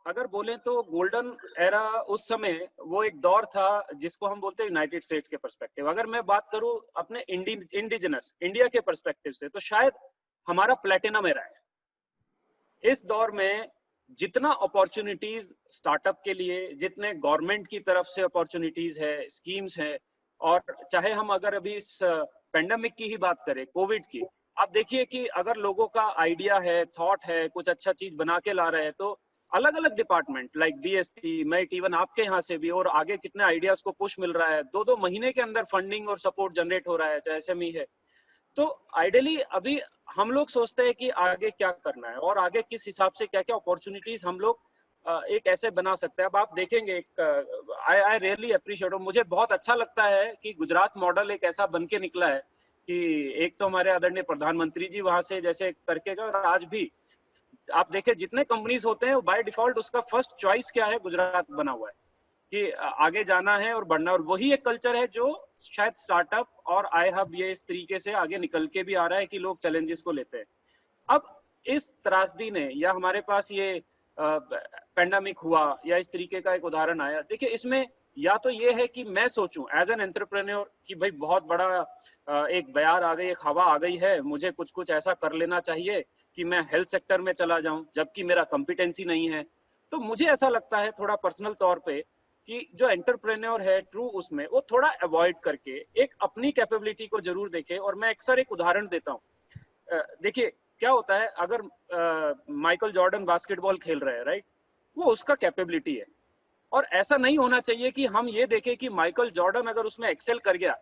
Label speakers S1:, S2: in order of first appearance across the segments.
S1: अगर बोले तो गोल्डन एरा उस समय वो एक दौर था जिसको हम बोलते हैं यूनाइटेड स्टेट्स के पर्सपेक्टिव। अगर मैं बात करूं अपने इंडिजिनस इंडिया के पर्सपेक्टिव से, तो शायद हमारा प्लेटिनम एरा है। इस दौर में जितना अपॉर्चुनिटीज स्टार्टअप के लिए, जितने गवर्नमेंट की तरफ से अपॉर्चुनिटीज है, स्कीम्स है, और चाहे हम अगर अभी इस पेंडेमिक की ही बात करें, कोविड की, आप देखिए कि अगर लोगों का आइडिया है, थॉट है, कुछ अच्छा चीज बना के ला रहे हैं, तो अलग अलग department like DST, met, even आपके यहाँ से भी, और आगे कितने आइडियाज को पुश मिल रहा है, 2-2 महीने के अंदर फंडिंग और सपोर्ट जनरेट हो रहा है, चाहे एसएमई है। तो आइडियली अभी हम लोग सोचते हैं कि आगे क्या करना है और आगे किस हिसाब से क्या क्या अपॉर्चुनिटीज हम लोग एक ऐसे बना सकते हैं। अब आप देखेंगे, आई रियली अप्रिशिएट, मुझे बहुत अच्छा लगता है कि गुजरात मॉडल एक ऐसा बन के निकला है कि एक तो हमारे आदरणीय प्रधानमंत्री जी वहां से जैसे करके गए, और आज भी आप देखें जितने कंपनीज होते हैं बाय डिफॉल्ट उसका फर्स्ट चॉइस क्या है, गुजरात बना हुआ है कि आगे जाना है और बढ़ना, और वही एक कल्चर है जो शायद स्टार्टअप और आई हब ये इस तरीके से आगे निकल के भी आ रहा है कि लोग चैलेंजेस को लेते हैं। अब इस त्रासदी ने, या हमारे पास ये पेंडेमिक हुआ, या इस तरीके का एक उदाहरण आया, देखिए इसमें या तो ये है कि मैं सोचूं एज एन एंटरप्रेन्योर कि भाई बहुत बड़ा एक बयार आ गई, एक हवा आ गई है, मुझे कुछ कुछ ऐसा कर लेना चाहिए कि मैं हेल्थ सेक्टर में चला जाऊं, जबकि मेरा कॉम्पिटेंसी नहीं है। तो मुझे ऐसा लगता है थोड़ा पर्सनल तौर पे कि जो एंटरप्रेन्योर है ट्रू, उसमें वो थोड़ा अवॉइड करके एक अपनी कैपेबिलिटी को जरूर देखे। और मैं अक्सर एक उदाहरण देता हूँ, देखिए क्या होता है, अगर माइकल जॉर्डन बास्केटबॉल खेल रहे हैं, राइट, वो उसका कैपेबिलिटी है, और ऐसा नहीं होना चाहिए कि हम ये देखें कि माइकल जॉर्डन अगर उसमें एक्सेल कर गया,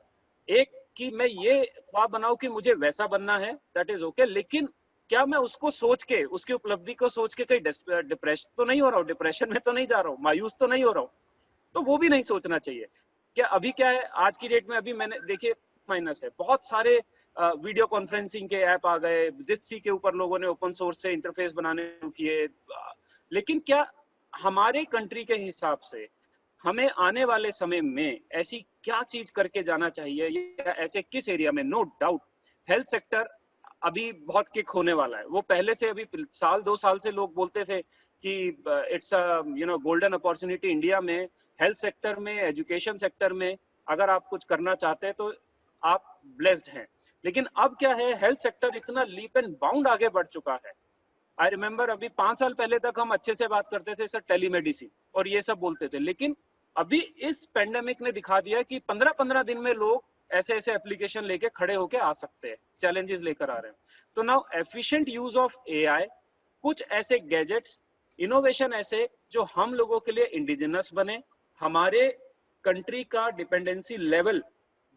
S1: एक कि मैं ये ख्वाब बनाऊं कि मुझे वैसा बनना है, दैट इज ओके, लेकिन क्या मैं उसको सोच के, उसकी उपलब्धि को सोच के कहीं डिप्रेशन तो नहीं हो रहा हूँ, डिप्रेशन में तो नहीं जा रहा हूँ, मायूस तो नहीं हो रहा हूँ, तो वो भी नहीं सोचना चाहिए। क्या अभी क्या है आज की डेट में, अभी मैंने देखिए माइनस है, बहुत सारे वीडियो कॉन्फ्रेंसिंग के ऐप आ गए, जितसी के ऊपर लोगों ने ओपन सोर्स से इंटरफेस बनाने किए, लेकिन क्या हमारे कंट्री के हिसाब से हमें आने वाले समय में ऐसी क्या चीज करके जाना चाहिए, या ऐसे किस एरिया में? नो डाउट हेल्थ सेक्टर अभी बहुत किक होने वाला है। वो पहले से, अभी साल 2 साल से लोग बोलते थे कि इट्स गोल्डन अपॉर्चुनिटी इंडिया में, हेल्थ सेक्टर में, एजुकेशन सेक्टर में अगर आप कुछ करना चाहते हैं तो आप ब्लेस्ड हैं। लेकिन अब क्या है, हेल्थ सेक्टर इतना लीप एंड बाउंड आगे बढ़ चुका है। आई रिमेम्बर अभी 5 साल पहले तक हम अच्छे से बात करते थे सर टेलीमेडिसिन और ये सब बोलते थे, लेकिन अभी इस पेंडेमिक ने दिखा दिया कि 15-15 दिन में लोग ऐसे ऐसे एप्लीकेशन लेके खड़े होके आ सकते हैं, चैलेंजेस लेकर आ रहे हैं। तो now efficient use of AI, कुछ ऐसे गैजेट्स, इनोवेशन ऐसे जो हम लोगों के लिए इंडिजिनस बने, हमारे कंट्री का डिपेंडेंसी लेवल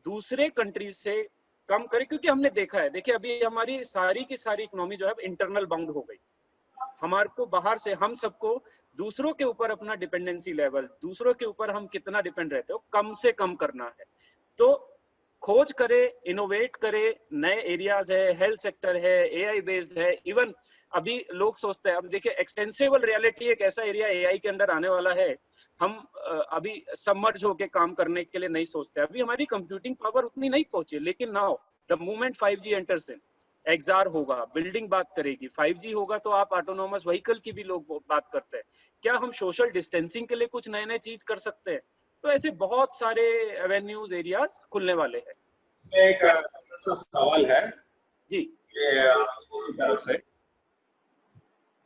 S1: दूसरे कंट्रीज से कम करे, क्योंकि हमने देखा है, देखिए अभी हमारी सारी की सारी इकोनॉमी जो है इंटरनल बाउंड हो गई। हमारे को बाहर से, हम सबको दूसरों के ऊपर अपना डिपेंडेंसी लेवल, दूसरों के ऊपर हम कितना डिपेंड रहते हो, कम से कम करना है। तो खोज करे, इनोवेट करे, नए एरियाज है, हेल्थ सेक्टर है, एआई बेस्ड है। इवन अभी लोग सोचते हैं, अब देखिए एक्सटेंसिबल रियलिटी एक ऐसा एरिया एआई के अंदर आने वाला है, हम अभी सबमर्ज होके काम करने के लिए नहीं सोचते, अभी हमारी कंप्यूटिंग पावर उतनी नहीं पहुंची, लेकिन now the moment 5G enters in, XR होगा, बिल्डिंग बात करेगी, 5G होगा तो आप ऑटोनोमस व्हीकल की भी लोग बात करते हैं, क्या हम सोशल डिस्टेंसिंग के लिए कुछ नए नए चीज कर सकते हैं? तो ऐसे बहुत सारे एवेन्यूज, एरियाज खुलने वाले हैं।
S2: एक सवाल है
S1: जी
S2: कि इसी तरफ से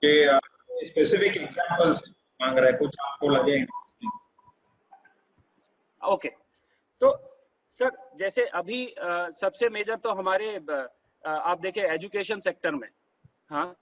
S2: कि स्पेसिफिक एग्जांपल्स मांग रहे हैं, कुछ आपको लगे?
S1: ओके, तो सर जैसे अभी सबसे मेजर तो हमारे आप देखें एजुकेशन सेक्टर में, हाँ,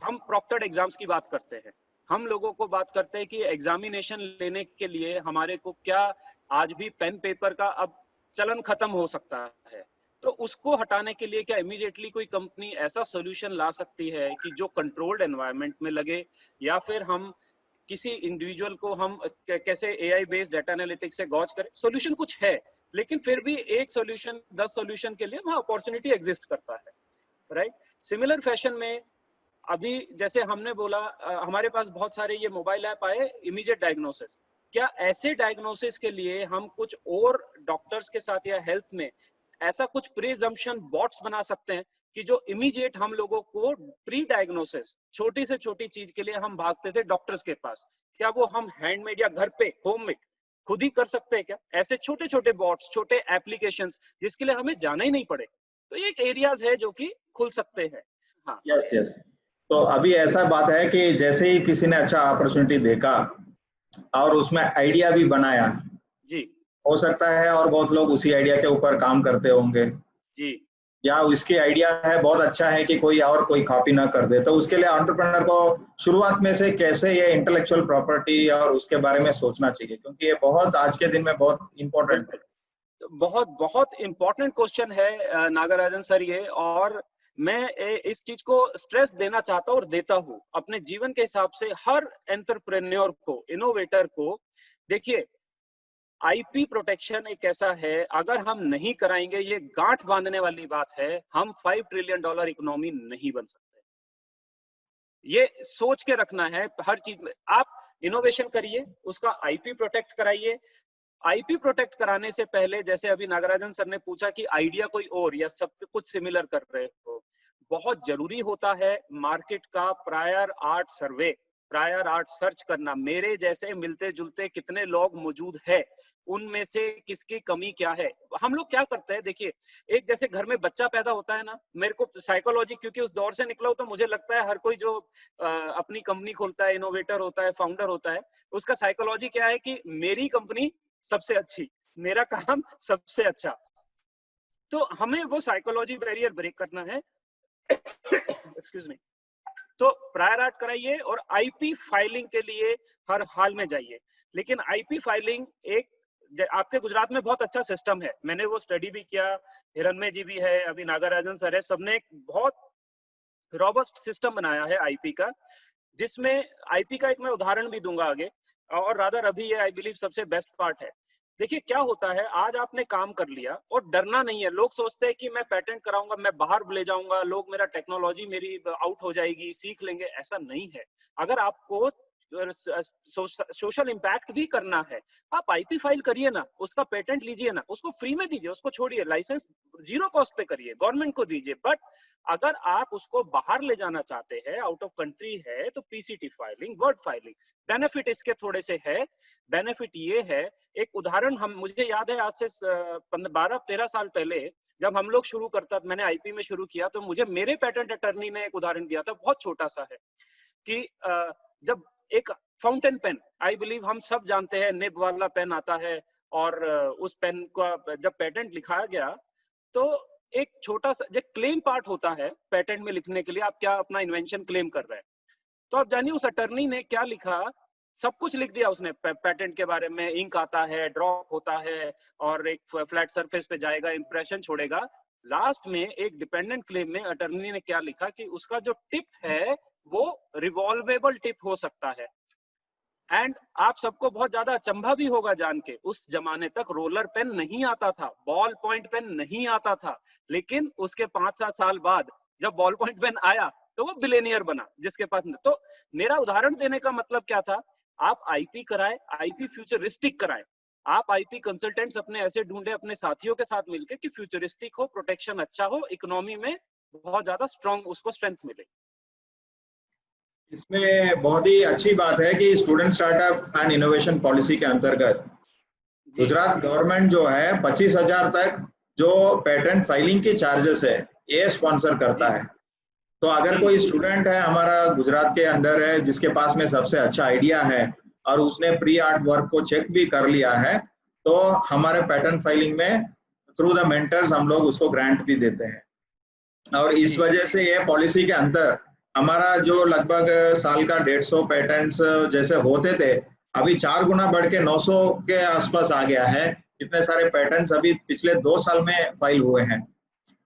S1: हम प्रॉक्टर्ड एग्जाम्स की बात करते हैं, हम लोगों को बात करते हैं कि एग्जामिनेशन लेने के लिए हमारे को क्या, आज भी पेन पेपर का अब चलन खत्म हो सकता है, तो उसको हटाने के लिए क्या इमीडिएटली कोई कंपनी ऐसा सॉल्यूशन ला सकती है कि जो कंट्रोल्ड एनवायरनमेंट में लगे, या फिर हम किसी इंडिविजुअल को हम कैसे एआई बेस्ड डाटा एनालिटिक्स से गॉज करें? सॉल्यूशन कुछ है, लेकिन फिर भी एक सॉल्यूशन 10 सॉल्यूशन के लिए वहां अपॉर्चुनिटी एग्जिस्ट करता है, राइट? सिमिलर फैशन में अभी जैसे हमने बोला, हमारे पास बहुत सारे ये मोबाइल ऐप आए इमीडिएट डायग्नोसिस, क्या ऐसे डायग्नोसिस के लिए हम कुछ और डॉक्टर्स के साथ या हेल्थ में ऐसा कुछ प्रीजम्पशन बॉट्स बना सकते हैं कि जो इमीडिएट हम लोगों को प्री डायग्नोसिस, छोटी से छोटी चीज के लिए हम भागते थे डॉक्टर्स के पास, क्या वो हम हैंडमेड या घर पे होममेड खुद ही कर सकते हैं क्या? ऐसे छोटे छोटे बॉट्स, छोटे एप्लीकेशंस जिसके लिए हमें जाना ही नहीं पड़े, तो ये एक एरियाज है जो कि खुल सकते हैं। हाँ
S2: यस यस। तो अभी ऐसा बात है कि जैसे ही किसी ने अच्छा अपॉर्चुनिटी देखा और उसमें आइडिया भी बनाया,
S1: जी
S2: हो सकता है और बहुत लोग उसी आइडिया के ऊपर काम करते होंगे,
S1: जी
S2: या उसकी आइडिया है बहुत अच्छा है कि कोई कॉपी ना कर दे, तो उसके लिए एंटरप्रेन्योर को शुरुआत में से कैसे ये इंटेलेक्चुअल प्रॉपर्टी और उसके बारे में सोचना चाहिए, क्योंकि ये बहुत आज के दिन में बहुत इंपॉर्टेंट है।
S1: बिल्कुल, बहुत बहुत इंपॉर्टेंट क्वेश्चन है नागराजन सर ये, और मैं इस चीज को स्ट्रेस देना चाहता हूँ और देता हूँ अपने जीवन के हिसाब से हर एंटरप्रेन्योर को, इनोवेटर को। देखिए, आईपी प्रोटेक्शन एक ऐसा है, अगर हम नहीं कराएंगे, ये गांठ बांधने वाली बात है, हम $5 ट्रिलियन इकोनॉमी नहीं बन सकते। ये सोच के रखना है हर चीज में। आप इनोवेशन करिए, उसका आईपी प्रोटेक्ट कराइए। आईपी प्रोटेक्ट कराने से पहले, जैसे अभी नागराजन सर ने पूछा कि आइडिया कोई और या सब कुछ सिमिलर कर रहे हो, बहुत जरूरी होता है मार्केट का प्रायर आर्ट सर्वे, प्रायर आर्ट सर्च करना। मेरे जैसे मिलते जुलते कितने लोग मौजूद है, उनमें से किसकी कमी क्या है। हम लोग क्या करते हैं, देखिए, एक जैसे घर में बच्चा पैदा होता है ना, मेरे को साइकोलॉजी, क्योंकि उस दौर से निकला हूं, तो मुझे लगता है हर कोई जो अपनी कंपनी खोलता है, इनोवेटर होता है, फाउंडर होता है, उसका साइकोलॉजी क्या है कि मेरी कंपनी सबसे अच्छी, मेरा काम सबसे अच्छा। तो हमें वो साइकोलॉजी बैरियर ब्रेक करना है। Excuse me. तो प्रायर आर्ट कराइए और आईपी फाइलिंग के लिए हर हाल में जाइए। लेकिन आईपी फाइलिंग एक, आपके गुजरात में बहुत अच्छा सिस्टम है, मैंने वो स्टडी भी किया, हिरण्मय जी भी है, अभी नागराजन सर है, सबने एक बहुत रॉबस्ट सिस्टम बनाया है आईपी का, जिसमें आईपी का एक मैं उदाहरण भी दूंगा आगे, और रादर अभी ये आई बिलीव सबसे बेस्ट पार्ट है। देखिए क्या होता है, आज आपने काम कर लिया और डरना नहीं है। लोग सोचते हैं कि मैं पेटेंट कराऊंगा, मैं बाहर ले जाऊंगा, लोग मेरा टेक्नोलॉजी मेरी आउट हो जाएगी, सीख लेंगे, ऐसा नहीं है। अगर आपको सोशल इम्पैक्ट भी करना है, आप आईपी फाइल करिए ना, उसका पेटेंट लीजिए ना, उसको फ्री में दीजिए, उसको छोड़िए, लाइसेंस जीरो कॉस्ट पे करिए, गवर्नमेंट को दीजिए। बट अगर आप उसको बाहर ले जाना चाहते हैं, आउट ऑफ कंट्री है, तो PCT filing, word filing, benefit इसके थोड़े से है। बेनिफिट ये है, एक उदाहरण हम, मुझे याद है आज से 12-13 साल पहले जब हम लोग शुरू करता, मैंने आईपी में शुरू किया, तो मुझे मेरे पेटेंट अटर्नी ने एक उदाहरण दिया था, बहुत छोटा सा है, कि जब एक फाउंटेन पेन, आई बिलीव हम सब जानते हैं, निब वाला पेन आता है, और उस पेन का जब पेटेंट लिखाया गया, तो एक छोटा सा जो क्लेम पार्ट होता है पेटेंट में लिखने के लिए, आप क्या अपना इन्वेंशन क्लेम कर रहे हैं, तो आप जानिए उस अटर्नी ने क्या लिखा, सब कुछ लिख दिया उसने पेटेंट के बारे में, इंक आता है, ड्रॉप होता है, और एक फ्लैट सरफेस पे जाएगा, इंप्रेशन छोड़ेगा। लास्ट में एक डिपेंडेंट क्लेम में अटर्नी ने क्या लिखा कि उसका जो टिप है वो रिवॉल्वेबल टिप हो सकता है। एंड आप सबको बहुत ज्यादा अचंभा भी होगा जान के, उस जमाने तक रोलर पेन नहीं आता था, बॉल पॉइंट पेन नहीं आता था, लेकिन उसके 5-7 साल बाद जब बॉल पॉइंट पेन आया, तो वो बिलेनियर बना जिसके पास। तो मेरा उदाहरण देने का मतलब क्या था, आप आईपी कराए, आईपी फ्यूचरिस्टिक कराए, आप आईपी कंसल्टेंट्स अपने ऐसे ढूंढे अपने साथियों के साथ मिलकर कि फ्यूचरिस्टिक हो, प्रोटेक्शन अच्छा हो, इकोनॉमी में बहुत ज्यादा स्ट्रॉन्ग उसको स्ट्रेंथ मिले।
S2: इसमें बहुत ही अच्छी बात है कि student startup and innovation policy के अंतर्गत
S1: जी
S2: गुजरात गवर्नमेंट जो है 25,000 तक जो पेटेंट फाइलिंग के चार्जेस है ये स्पॉन्सर करता
S1: जी
S2: है। तो अगर
S1: जी
S2: कोई
S1: जी
S2: स्टूडेंट है हमारा गुजरात के अंदर है जिसके पास में सबसे अच्छा आइडिया है और उसने प्री आर्ट वर्क को चेक भी कर लिया है, तो हमारे पेटेंट फाइलिंग में थ्रू द मेंटर्स हम लोग उसको ग्रांट भी देते हैं। और इस
S1: जी
S2: वजह से ये पॉलिसी के अंदर हमारा जो लगभग साल का 150 पेटेंट्स जैसे होते थे, अभी 4 गुना बढ़ के 900 के आसपास आ गया है। इतने सारे पेटेंट्स अभी पिछले 2 साल में फाइल हुए हैं।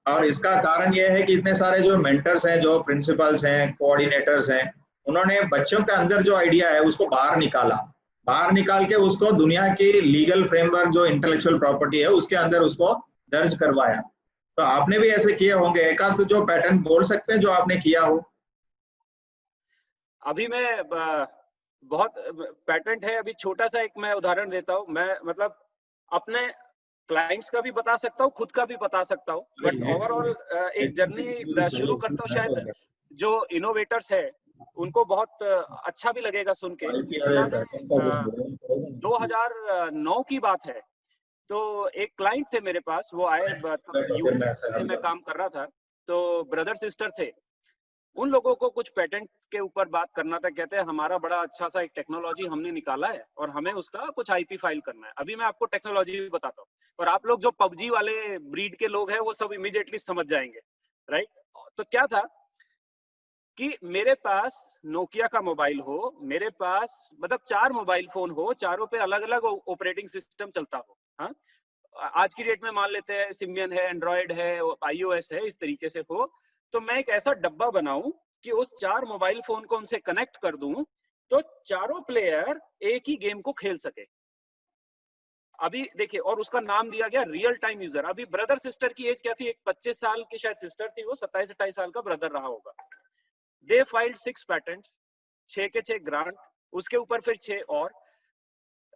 S2: और इसका कारण यह है कि इतने सारे जो मेंटर्स हैं, जो प्रिंसिपल्स हैं, कोऑर्डिनेटर्स हैं, उन्होंने बच्चों के अंदर जो आइडिया है उसको बाहर निकाला, बाहर निकाल के उसको दुनिया की लीगल फ्रेमवर्क जो इंटेलेक्चुअल प्रॉपर्टी है उसके अंदर उसको दर्ज करवाया। तो आपने भी ऐसे किए होंगे, एक आध जो पैटर्न बोल सकते हैं जो आपने किया हो?
S1: अभी मैं बहुत पेटेंट है, अभी छोटा सा एक मैं उदाहरण देता हूँ। मैं मतलब अपने क्लाइंट्स का भी बता सकता हूँ, खुद का भी बता सकता हूँ, बट ओवरऑल एक जर्नी शुरू करता हूँ। शायद जो इनोवेटर्स है उनको बहुत अच्छा भी लगेगा सुन के। 2009 की बात है, तो एक क्लाइंट थे मेरे पास, वो आए, यूएस में मैं काम कर रहा था, तो ब्रदर सिस्टर थे, उन लोगों को कुछ पेटेंट के ऊपर बात करना था। कहते हैं हमारा बड़ा अच्छा सा एक टेक्नोलॉजी हमने निकाला है और हमें उसका कुछ आईपी फाइल करना है। अभी मैं आपको टेक्नोलॉजी भी बताता हूँ, और आप लोग जो पबजी वाले ब्रीड के लोग हैं वो सब इमीडिएटली समझ जाएंगे, राइट। तो क्या था कि मेरे पास नोकिया का मोबाइल हो, मेरे पास मतलब 4 मोबाइल फोन हो, चारों पे अलग अलग ऑपरेटिंग सिस्टम चलता हो। हाँ, आज की डेट में मान लेते हैं सिम्बियन है, एंड्रॉयड है, आईओएस है, इस तरीके से हो। तो मैं एक ऐसा डब्बा बनाऊं कि उस 4 मोबाइल फोन को उनसे कनेक्ट कर दूं, तो चारों प्लेयर एक ही गेम को खेल सके। अभी देखिए, और उसका नाम दिया गया रियल टाइम यूजर। अभी ब्रदर सिस्टर की एज क्या थी? एक 25 साल की शायद सिस्टर थी, वो 27-28 साल का ब्रदर रहा होगा। दे फाइल्ड 6 पैटेंट्स, 6 के 6 ग्रांट, उसके ऊपर फिर 6 और।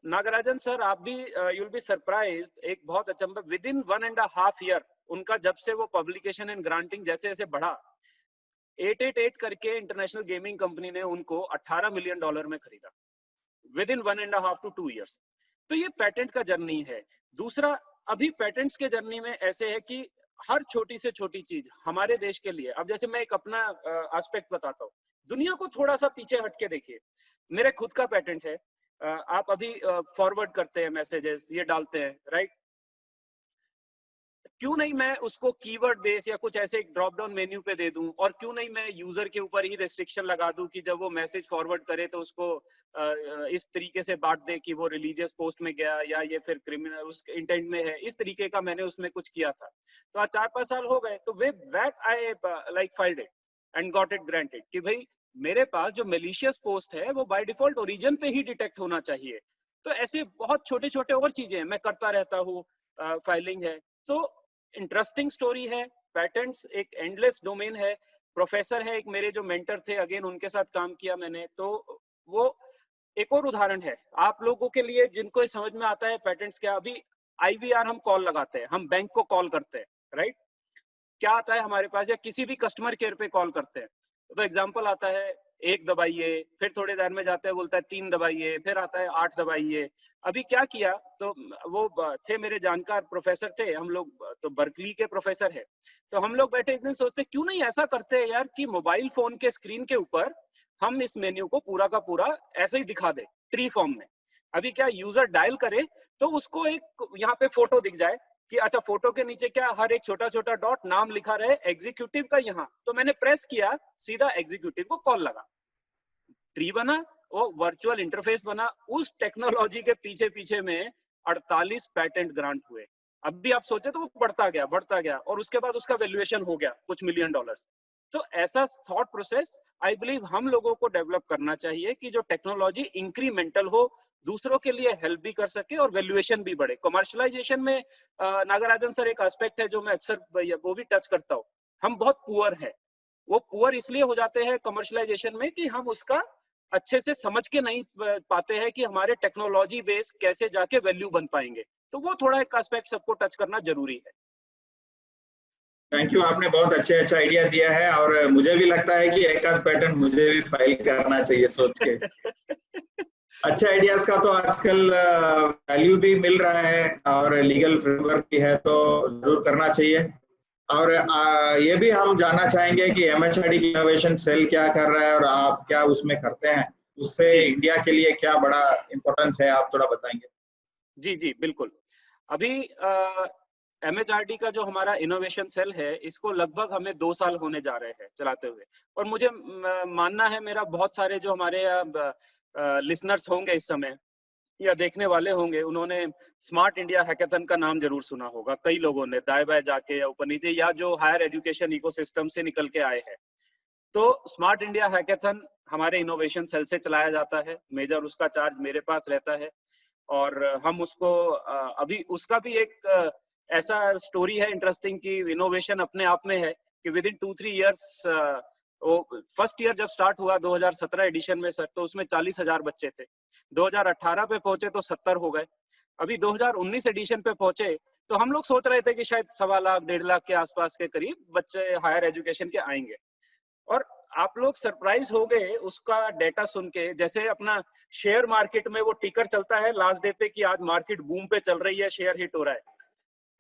S1: नागराजन सर, आप भी यूल बी सरप्राइज्ड, एक बहुत अचंभा, विद इन 1.5 ईयर उनका, जब से वो पब्लिकेशन एंड ग्रांटिंग जैसे जैसे बढ़ा, 888 करके इंटरनेशनल गेमिंग कंपनी ने उनको $18 मिलियन में खरीदा विद इन 1.5 to 2 ईयर्स। तो ये पैटेंट का जर्नी है। दूसरा, अभी पैटेंट्स के जर्नी में ऐसे है कि हर छोटी से छोटी चीज हमारे देश के लिए, अब जैसे मैं एक अपना एस्पेक्ट बताता हूँ, दुनिया को थोड़ा सा पीछे हटके देखिए। मेरे खुद का पैटेंट है, आप अभी फॉरवर्ड करते हैं मैसेजेस, ये डालते हैं, राइट। क्यों नहीं मैं उसको कीवर्ड बेस या कुछ ऐसे एक ड्रॉप डाउन मेन्यू पे दे दूं, और क्यों नहीं मैं यूजर के ऊपर ही रेस्ट्रिक्शन लगा दूं कि जब वो मैसेज फॉरवर्ड करे तो उसको इस तरीके से बांट दे कि वो रिलीजियस पोस्ट में गया या ये फिर क्रिमिनल उस इंटेंट में है, इस तरीके का मैंने उसमें कुछ किया था। तो आज 4-5 साल हो गए, तो way back I like filed it and got it granted कि भाई मेरे पास जो मेलिशियस पोस्ट है वो बाय डिफॉल्ट ओरिजिन पे ही डिटेक्ट होना चाहिए। तो ऐसे बहुत छोटे छोटे और चीजें मैं करता रहता हूँ, फाइलिंग है। तो इंटरेस्टिंग स्टोरी है। पैटेंट्स एक एंडलेस डोमेन है। प्रोफेसर है एक मेरे जो मेंटर थे, अगेन उनके साथ काम किया मैंने, तो वो एक और उदाहरण है आप लोगों के लिए जिनको समझ में आता है पैटेंट्स क्या। अभी आईवीआर हम कॉल लगाते हैं, हम बैंक को कॉल करते हैं, राइट। क्या आता है हमारे पास, या किसी भी कस्टमर केयर पे कॉल करते हैं, तो एग्जांपल आता है 1 दबाइए, फिर थोड़ी देर में जाता है बोलता है 3 दबाइए, फिर आता है 8 दबाइए। अभी क्या किया, तो वो थे मेरे जानकार प्रोफेसर थे, हम लोग तो बर्कली के प्रोफेसर है, तो हम लोग बैठे एक दिन सोचते क्यों नहीं ऐसा करते हैं यार कि मोबाइल फोन के स्क्रीन के ऊपर हम इस मेन्यू को पूरा का पूरा ऐसे ही दिखा दे ट्री फॉर्म में। अभी क्या यूजर डायल करे तो उसको एक यहाँ पे फोटो दिख जाए कि अच्छा फोटो के नीचे क्या हर एक छोटा छोटा डॉट नाम लिखा रहे एग्जीक्यूटिव का यहाँ। तो मैंने प्रेस किया, सीधा एग्जीक्यूटिव को कॉल लगा, ट्री बना, वो वर्चुअल इंटरफेस बना। उस टेक्नोलॉजी के पीछे पीछे में 48 पैटेंट ग्रांट हुए। अब भी आप सोचे तो वो बढ़ता गया और उसके बाद उसका वैल्यूएशन हो गया कुछ $1 मिलियन। तो ऐसा थॉट प्रोसेस आई बिलीव हम लोगों को डेवलप करना चाहिए कि जो टेक्नोलॉजी इंक्रीमेंटल हो, दूसरों के लिए हेल्प भी कर सके और वैल्यूएशन भी बढ़े। कमर्शलाइजेशन में नागराजन सर एक एस्पेक्ट है जो मैं अक्सर वो भी टच करता हूँ, हम बहुत पुअर है। वो पुअर इसलिए हो जाते हैं कमर्शलाइजेशन में कि हम उसका अच्छे से समझ के नहीं पाते हैं कि हमारे टेक्नोलॉजी बेस कैसे जाके वैल्यू बन पाएंगे। तो वो थोड़ा एक एस्पेक्ट सबको टच करना जरूरी है।
S2: थैंक यू, आपने बहुत अच्छा आइडिया दिया है, और मुझे भी लगता है कि एक आध पैटर्न मुझे भी फाइल करना चाहिए सोच के। अच्छे आइडियाज का तो आजकल वैल्यू भी मिल रहा है और लीगल फ्रेमवर्क भी है, तो जरूर करना चाहिए। और ये भी हम जानना चाहेंगे कि एमएचआरडी इनोवेशन सेल क्या कर रहा है और आप क्या उसमें करते हैं, उससे इंडिया के लिए क्या बड़ा इम्पोर्टेंस है, आप थोड़ा बताएंगे।
S1: जी जी बिल्कुल। अभी एमएचआरडी का जो हमारा इनोवेशन सेल है, इसको लगभग हमें 2 साल होने जा रहे हैं चलाते हुए। और मुझे मानना है, मेरा बहुत सारे जो हमारे लिसनर्स होंगे इस समय या देखने वाले होंगे, उन्होंने स्मार्ट इंडिया हैकेथन का नाम जरूर सुना होगा। कई लोगों ने दाएं बाएं जाके या ऊपर नीचे, या जो हायर एजुकेशन इकोसिस्टम से निकल के आए हैं। तो स्मार्ट इंडिया हैकेथन हमारे इनोवेशन सेल से चलाया जाता है, मेजर उसका चार्ज मेरे पास रहता है। और हम उसको अभी उसका भी एक ऐसा स्टोरी है इंटरेस्टिंग कि इनोवेशन अपने आप में है कि विद इन 2-3 इयर्स, वो फर्स्ट ईयर जब स्टार्ट हुआ 2017 एडिशन में सर, तो उसमें 40,000 बच्चे थे। 2018 पे पहुंचे तो 70 हो गए। अभी 2019 एडिशन पे पहुंचे तो हम लोग सोच रहे थे कि शायद 1.25 लाख 1.5 लाख के आसपास के करीब बच्चे हायर एजुकेशन के आएंगे। और आप लोग सरप्राइज हो गए उसका डेटा सुन के। जैसे अपना शेयर मार्केट में वो टिकर चलता है लास्ट डे पे कि आज मार्केट बूम पे चल रही है, शेयर हिट हो रहा है।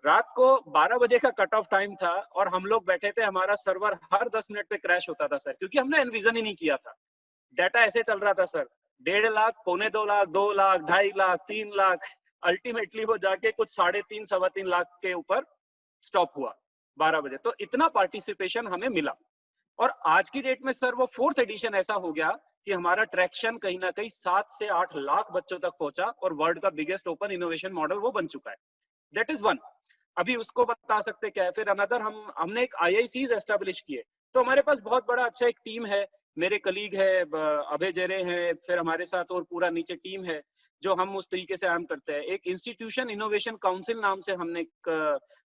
S1: रात को 12 बजे का कट ऑफ टाइम था और हम लोग बैठे थे, हमारा सर्वर हर 10 मिनट पे क्रैश होता था सर, क्योंकि हमने एनविजन ही नहीं किया था। डाटा ऐसे चल रहा था सर, 1.5 लाख, 2.25 लाख, 2 लाख, 2.5 लाख, 3 लाख, अल्टीमेटली वो जाके कुछ 3.5 सवा 3 लाख के ऊपर स्टॉप हुआ 12 बजे। तो इतना पार्टिसिपेशन हमें मिला। और आज की डेट में सर वो 4th एडिशन ऐसा हो गया कि हमारा ट्रैक्शन कहीं ना कहीं 7 से 8 लाख बच्चों तक पहुंचा और वर्ल्ड का बिगेस्ट ओपन इनोवेशन मॉडल वो बन चुका है। That is one. अभी उसको बता सकते क्या है। फिर अनदर हमने एक IICs एस्टेब्लिश किए। तो हमारे पास बहुत बड़ा अच्छा एक टीम है, मेरे कलीग है अभय जेरे हैं, फिर हमारे साथ और पूरा नीचे टीम है जो हम उस तरीके से काम करते हैं। एक इंस्टीट्यूशन इनोवेशन काउंसिल नाम से हमने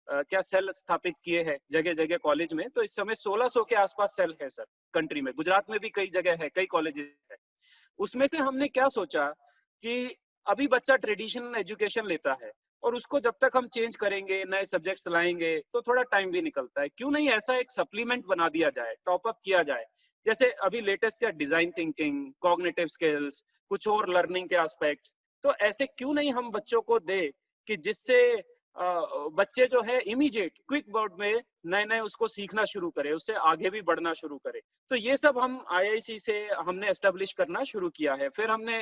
S1: क्या सेल स्थापित किए हैं जगह जगह कॉलेज में। तो इस समय 1600 के आसपास सेल है सर कंट्री में। गुजरात में भी कई जगह है, कई कॉलेजेस है। उसमें से हमने क्या सोचा कि अभी बच्चा ट्रेडिशनल एजुकेशन लेता है और उसको जब तक हम चेंज करेंगे, नए सब्जेक्ट्स लाएंगे, तो थोड़ा टाइम भी निकलता है। क्यों नहीं ऐसा एक सप्लीमेंट बना दिया जाए, टॉप अप किया जाए। जैसे अभी लेटेस्ट क्या डिजाइन थिंकिंग, कॉग्निटिव स्किल्स, कुछ और लर्निंग के एस्पेक्ट्स। तो ऐसे क्यों नहीं हम बच्चों को दे कि जिससे बच्चे जो है इमीडिएट क्विक वर्ड में नए नए उसको सीखना शुरू करे, उससे आगे भी बढ़ना शुरू करे। तो ये सब हम IIC से हमने एस्टेब्लिश करना शुरू किया है। फिर हमने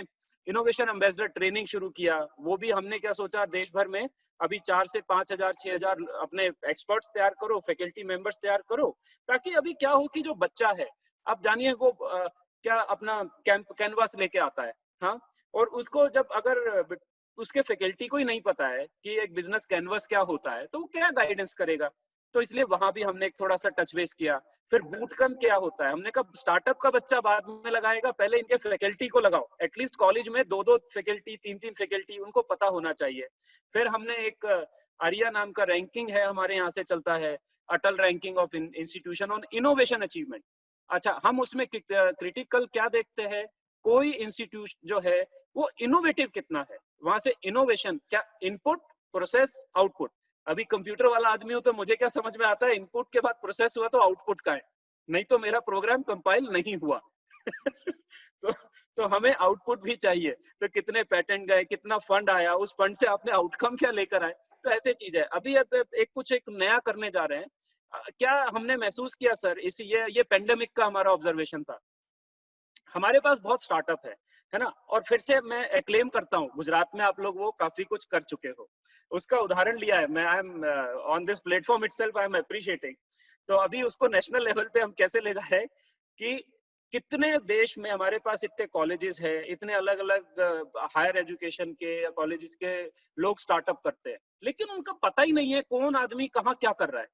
S1: इनोवेशन एम्बेसडर ट्रेनिंग शुरू किया। वो भी हमने क्या सोचा, देश भर में अभी 4 से 5,000 6,000 अपने एक्सपर्ट्स तैयार करो, फैकल्टी मेंबर्स तैयार करो, ताकि अभी क्या हो कि जो बच्चा है, आप जानिए वो क्या अपना कैनवास लेके आता है, हाँ, और उसको जब अगर उसके फैकल्टी को ही नहीं पता है कि एक बिजनेस कैनवास क्या होता है, तो वो क्या गाइडेंस करेगा। तो इसलिए वहां भी हमने एक थोड़ा सा टच बेस किया। फिर बूट कैंप क्या होता है, हमने कहा स्टार्टअप का बच्चा बाद में लगाएगा, पहले इनके फैकल्टी को लगाओ। एटलीस्ट कॉलेज में 2-2 फैकल्टी, 3-3 फैकल्टी, उनको पता होना चाहिए। फिर हमने एक आर्या नाम का रैंकिंग है हमारे यहाँ से चलता है, Atal ranking of institution on innovation achievement. अच्छा, हम उसमें क्रिटिकल क्या देखते हैं, कोई इंस्टीट्यूशन जो है वो इनोवेटिव कितना है, वहां से इनोवेशन क्या, इनपुट, प्रोसेस, आउटपुट। अभी कंप्यूटर वाला आदमी हो तो मुझे क्या समझ में आता है, इनपुट के बाद प्रोसेस हुआ तो आउटपुट का है, नहीं तो मेरा प्रोग्राम कंपाइल नहीं हुआ। तो हमें आउटपुट भी चाहिए। तो कितने पेटेंट गए, कितना फंड आया, उस फंड से आपने आउटकम क्या लेकर आए। तो ऐसे चीज है। अभी एक नया करने जा रहे हैं। क्या हमने महसूस किया सर, इस ये पेंडेमिक का हमारा ऑब्जर्वेशन था। हमारे पास बहुत स्टार्टअप है ना। और फिर से मैं एक्लेम करता हूँ, गुजरात में आप लोग वो काफी कुछ कर चुके हो, उसका उदाहरण लिया है मैं। I am on this platform itself I am appreciating. तो अभी उसको नेशनल लेवल पे हम कैसे ले जा रहे हैं कि कितने देश में हमारे पास इतने कॉलेजेस है, इतने अलग अलग हायर एजुकेशन के कॉलेजेस के लोग स्टार्टअप करते हैं, लेकिन उनका पता ही नहीं है कौन आदमी कहाँ क्या कर रहा है।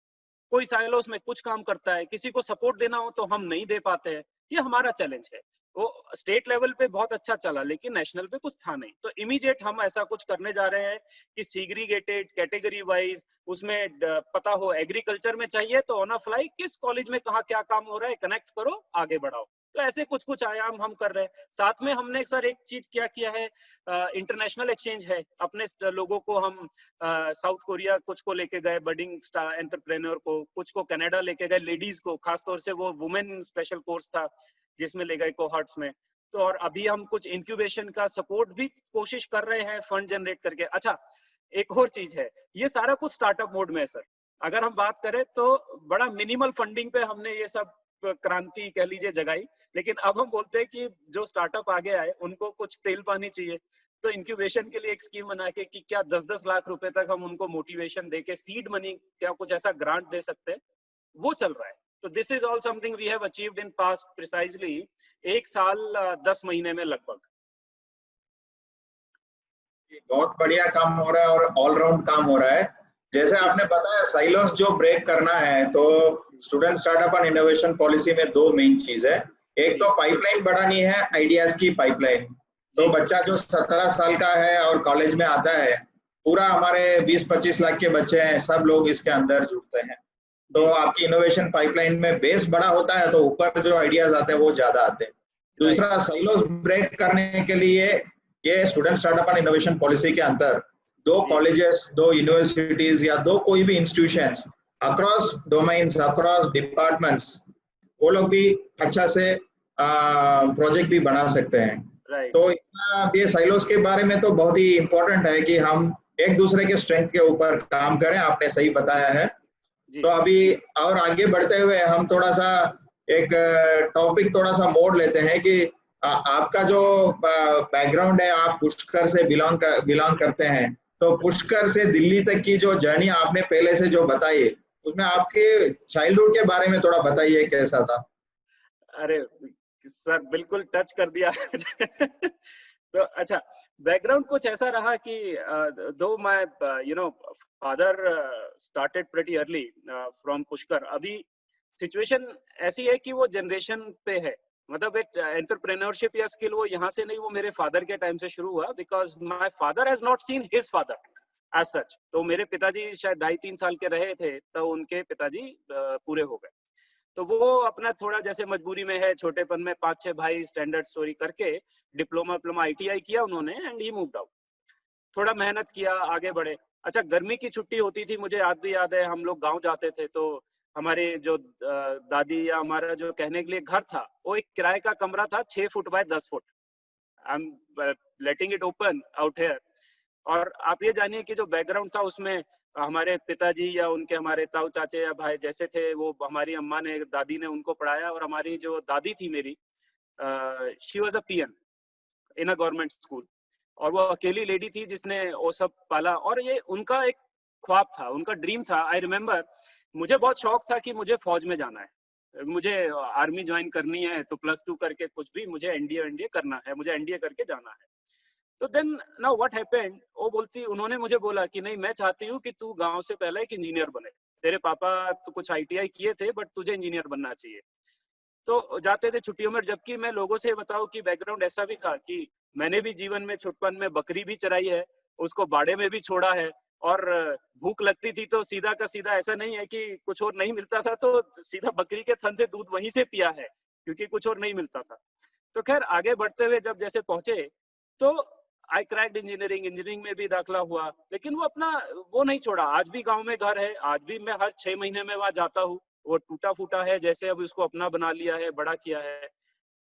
S1: कोई साइलोस में कुछ काम करता है, किसी को सपोर्ट देना हो तो हम नहीं दे पाते हैं। ये हमारा चैलेंज है। वो स्टेट लेवल पे बहुत अच्छा चला, लेकिन नेशनल पे कुछ था नहीं। तो इमीडिएट हम ऐसा कुछ करने जा रहे हैं कि सीग्रीगेटेड कैटेगरी वाइज, उसमें पता हो एग्रीकल्चर में चाहिए तो ऑन अ फ्लाई किस कॉलेज में कहाँ क्या काम हो रहा है, कनेक्ट करो, आगे बढ़ाओ। तो ऐसे कुछ कुछ आयाम हम कर रहे हैं। साथ में हमने सर एक चीज क्या किया है, इंटरनेशनल एक्सचेंज है। अपने लोगों को हम साउथ कोरिया कुछ को लेके गए, बडिंग एंटरप्रेन्योर को, कुछ को कनाडा लेके गए, लेडीज को खासतौर से वो वुमेन स्पेशल कोर्स था जिसमें ले गए कोहॉर्ट्स में। तो और अभी हम कुछ इंक्यूबेशन का सपोर्ट भी कोशिश कर रहे हैं फंड जनरेट करके। अच्छा, एक और चीज है, ये सारा कुछ स्टार्टअप मोड में है सर। अगर हम बात करें तो बड़ा मिनिमल फंडिंग पे हमने ये सब क्रांति कह लीजिए जगाई, लेकिन अब हम बोलते हैं कि जो स्टार्टअप आगे आए उनको कुछ तेल पानी चाहिए। तो इंक्यूबेशन के लिए एक स्कीम बना के कि क्या 10-10 लाख रुपए तक हम उनको मोटिवेशन देके सीड मनी, क्या कुछ ऐसा ग्रांट दे सकते हैं, वो चल रहा है। तो this is all something we have achieved in past precisely 1 साल 10 महीने में लगभग।
S2: बहुत बढ़िया काम हो रहा है और ऑलराउंड काम हो रहा है। जैसे आपने बताया साइलोस जो ब्रेक करना है, तो student startup and innovation policy में 2 मेन चीज है। एक तो पाइपलाइन बढ़ानी है, आइडियाज की पाइपलाइन। तो बच्चा जो 17 साल का है और कॉलेज में आता है, पूरा हमारे 20-25 लाख के बच्चे हैं, सब लोग इसके अंदर जुड़ते हैं। तो आपकी इनोवेशन पाइपलाइन में बेस बड़ा होता है तो ऊपर जो आइडियाज आते हैं वो ज्यादा आते हैं। दूसरा, साइलोस ब्रेक करने के लिए ये student startup and innovation policy के अंदर दो कॉलेजेस, दो यूनिवर्सिटीज या दो कोई भी institutions across domains, across departments, वो लोग भी अच्छा से प्रोजेक्ट भी बना सकते हैं। तो इतना ये साइलोस के बारे में तो बहुत ही इम्पोर्टेंट है कि हम एक दूसरे के स्ट्रेंथ के ऊपर काम करें, आपने सही बताया है। तो अभी और आगे बढ़ते हुए हम थोड़ा सा एक टॉपिक थोड़ा सा मोड़ लेते हैं कि आपका जो बैकग्राउंड है, आप पुष्कर से बिलोंग करते हैं, तो पुष्कर से दिल्ली तक की जो जर्नी आपने पहले से जो बताई, उसमें आपके चाइल्डहुड के बारे में थोड़ा बताइए, कैसा था?
S1: अरे सर, बिल्कुल टच कर दिया। तो अच्छा, बैकग्राउंड कुछ ऐसा रहा कि दो my father started pretty early from Pushkar. अभी सिचुएशन ऐसी है कि वो जनरेशन पे है, मतलब एक एंटरप्रेन्योरशिप या स्किल वो यहाँ से नहीं, वो मेरे फादर के टाइम से शुरू हुआ, because my father has not seen his father as such. तो मेरे पिताजी शायद 2.5-3 साल के रहे थे, तो उनके पिताजी पूरे हो गए। तो वो अपना थोड़ा जैसे मजबूरी में है, छोटेपन में 5-6 भाई स्टैंडर्ड स्टोरी करके डिप्लोमा ITI किया उन्होंने, एंड ही मूव्ड आउट। थोड़ा मेहनत किया, आगे बढ़े। अच्छा, गर्मी की छुट्टी होती थी, मुझे आज भी याद है, हम लोग गांव जाते थे, तो हमारे जो दादी या हमारा जो कहने के लिए घर था, वो एक किराए का कमरा था 6 foot by 10 foot. I am letting it open out here. और आप ये जानिए कि जो बैकग्राउंड था उसमें हमारे पिताजी या उनके हमारे ताऊ चाचे या भाई जैसे थे, वो हमारी अम्मा ने, दादी ने उनको पढ़ाया। और हमारी जो दादी थी मेरी, she was a PN in a government school, और वो अकेली लेडी थी जिसने वो सब पाला। और ये उनका एक ख्वाब था, उनका ड्रीम था। आई रिमेम्बर, मुझे बहुत शौक था कि मुझे फौज में जाना है, मुझे आर्मी ज्वाइन करनी है, तो +2 करके कुछ भी मुझे एनडीए करना है, मुझे एनडीए करके जाना है। तो देन नाउ व्हाट हैपेंड, उन्होंने मुझे बोला कि नहीं, मैं चाहती हूँ कि तू गांव से पहले एक इंजीनियर बने। तेरे पापा तो कुछ ITI किए थे, बट तुझे इंजीनियर बनना चाहिए। तो जाते थे छुट्टियों में। जबकि मैं लोगों से बताऊं कि बैकग्राउंड ऐसा भी था कि मैंने भी जीवन में छुटपन में बकरी भी चराई है, उसको बाड़े में भी छोड़ा है। और भूख लगती थी तो सीधा का सीधा, ऐसा नहीं है कि कुछ और नहीं मिलता था तो सीधा बकरी के थन से दूध वहीं से पिया है, क्योंकि कुछ और नहीं मिलता था। तो खैर, आगे बढ़ते हुए जब जैसे पहुंचे, तो आई क्रैक्ड इंजीनियरिंग में भी दाखिला हुआ, लेकिन वो अपना वो नहीं छोड़ा। आज भी गांव में घर है, आज भी मैं हर 6 महीने में वहां जाता हूँ। वो टूटा फूटा है, जैसे अब उसको अपना बना लिया है, बड़ा किया है।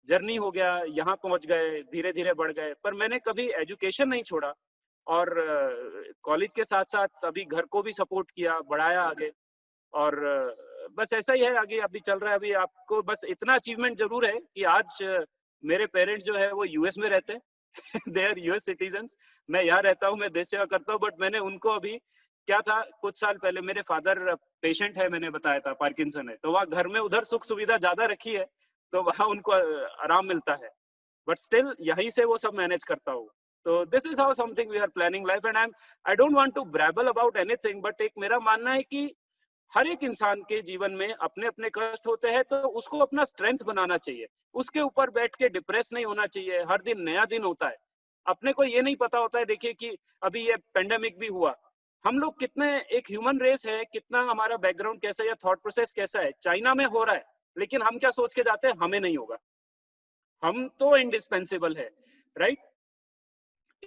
S1: जर्नी हो गया, यहाँ पहुंच गए, धीरे धीरे बढ़ गए, पर मैंने कभी एजुकेशन नहीं छोड़ा। और कॉलेज के साथ साथ अभी घर को भी सपोर्ट किया, बढ़ाया आगे। और बस ऐसा ही है, आगे अभी चल रहा है। अभी आपको बस इतना अचीवमेंट जरूर है कि आज मेरे पेरेंट्स जो है वो यूएस में रहते हैं। They are US citizens. मैं यहाँ रहता हूँ, मैं देश सेवा करता हूँ, बट मैंने उनको अभी, क्या था, कुछ साल पहले मेरे फादर पेशेंट है, मैंने बताया था, पार्किंसन है, तो वहाँ घर में उधर सुख सुविधा ज्यादा रखी है, तो वहाँ उनको आराम मिलता है। बट स्टिल यहीं से वो सब मैनेज करता हूँ। तो this is how something we are planning life. And I don't want to brabble about anything, but एक मेरा मानना है कि हर एक इंसान के जीवन में अपने अपने कष्ट होते हैं, तो उसको अपना स्ट्रेंथ बनाना चाहिए। उसके ऊपर बैठ के डिप्रेस नहीं होना चाहिए। हर दिन नया दिन होता है। अपने को ये नहीं पता होता है, देखिए कि अभी ये पेंडेमिक भी हुआ, हम लोग कितने, एक ह्यूमन रेस है, कितना हमारा बैकग्राउंड कैसा है या थॉट प्रोसेस कैसा है। चाइना में हो रहा है, लेकिन हम क्या सोच के जाते हैं, हमें नहीं होगा, हम तो इंडिस्पेंसेबल है, राइट।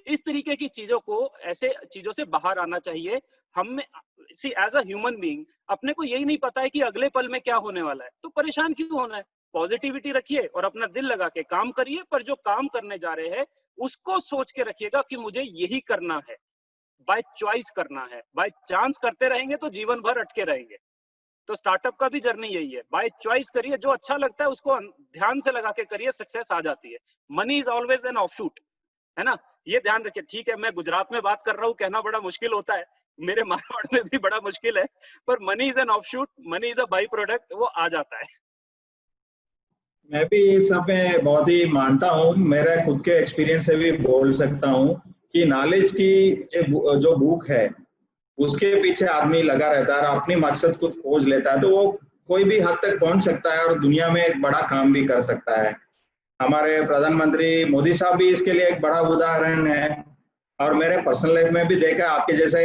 S1: इस तरीके की चीजों को, ऐसे चीजों से बाहर आना चाहिए। हम सी एज अ ह्यूमन बीइंग, अपने को यही नहीं पता है कि अगले पल में क्या होने वाला है, तो परेशान क्यों होना है। पॉजिटिविटी रखिए और अपना दिल लगा के काम करिए, पर जो काम करने जा रहे हैं उसको सोच के रखिएगा कि मुझे यही करना है, बाय चॉइस करना है। बाय चांस करते रहेंगे तो जीवन भर अटके रहेंगे। तो स्टार्टअप का भी जर्नी यही है, बाय चॉइस करिए, जो अच्छा लगता है उसको ध्यान से लगा के करिए, सक्सेस आ जाती है। Money is always an offshoot, है ना, ये ध्यान रखिए। ठीक है, मैं गुजरात में बात कर रहा हूँ, कहना बड़ा मुश्किल होता है, मेरे मारवाड़ में भी बड़ा मुश्किल है, पर money is an offshoot, money is a by product, वो आ जाता है।
S2: मैं भी इस सब में बहुत ही मानता हूँ। मेरे खुद के एक्सपीरियंस से भी बोल सकता हूँ कि नॉलेज की जो भूख है, उसके पीछे आदमी लगा रहता है और अपनी मकसद खुद खोज लेता है, तो वो कोई भी हद तक पहुंच सकता है और दुनिया में एक बड़ा काम भी कर सकता है। हमारे प्रधानमंत्री मोदी साहब भी इसके लिए एक बड़ा उदाहरण है। और मेरे पर्सनल लाइफ में भी देखा, आपके जैसे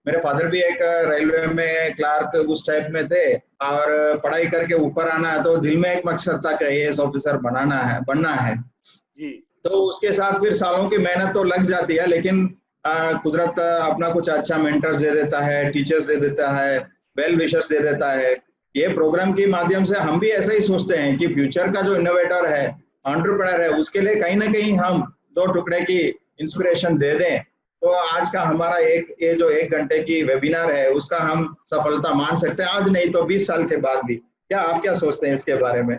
S2: मेरे फादर भी एक रेलवे में क्लार्क उस टाइप में थे, और पढ़ाई करके ऊपर आना है तो दिल में एक मकसद था कि आईएएस ऑफिसर बनना है।
S1: जी।
S2: तो उसके साथ फिर सालों की मेहनत तो लग जाती है, लेकिन कुदरत अपना कुछ अच्छा मेंटर्स दे देता है, टीचर्स दे देता है, वेल विशर्स दे देता है। ये प्रोग्राम के माध्यम से हम भी ऐसा ही सोचते हैं कि फ्यूचर का जो इनोवेटर है, एंटरप्रेन्योर है, उसके लिए कहीं ना कहीं हम दो टुकड़े की इंस्पिरेशन दे दें। तो आज का हमारा ये जो 1 घंटे की वेबिनार है, उसका हम सफलता मान सकते हैं, आज नहीं तो 20 साल के बाद भी। क्या आप क्या सोचते हैं इसके बारे में?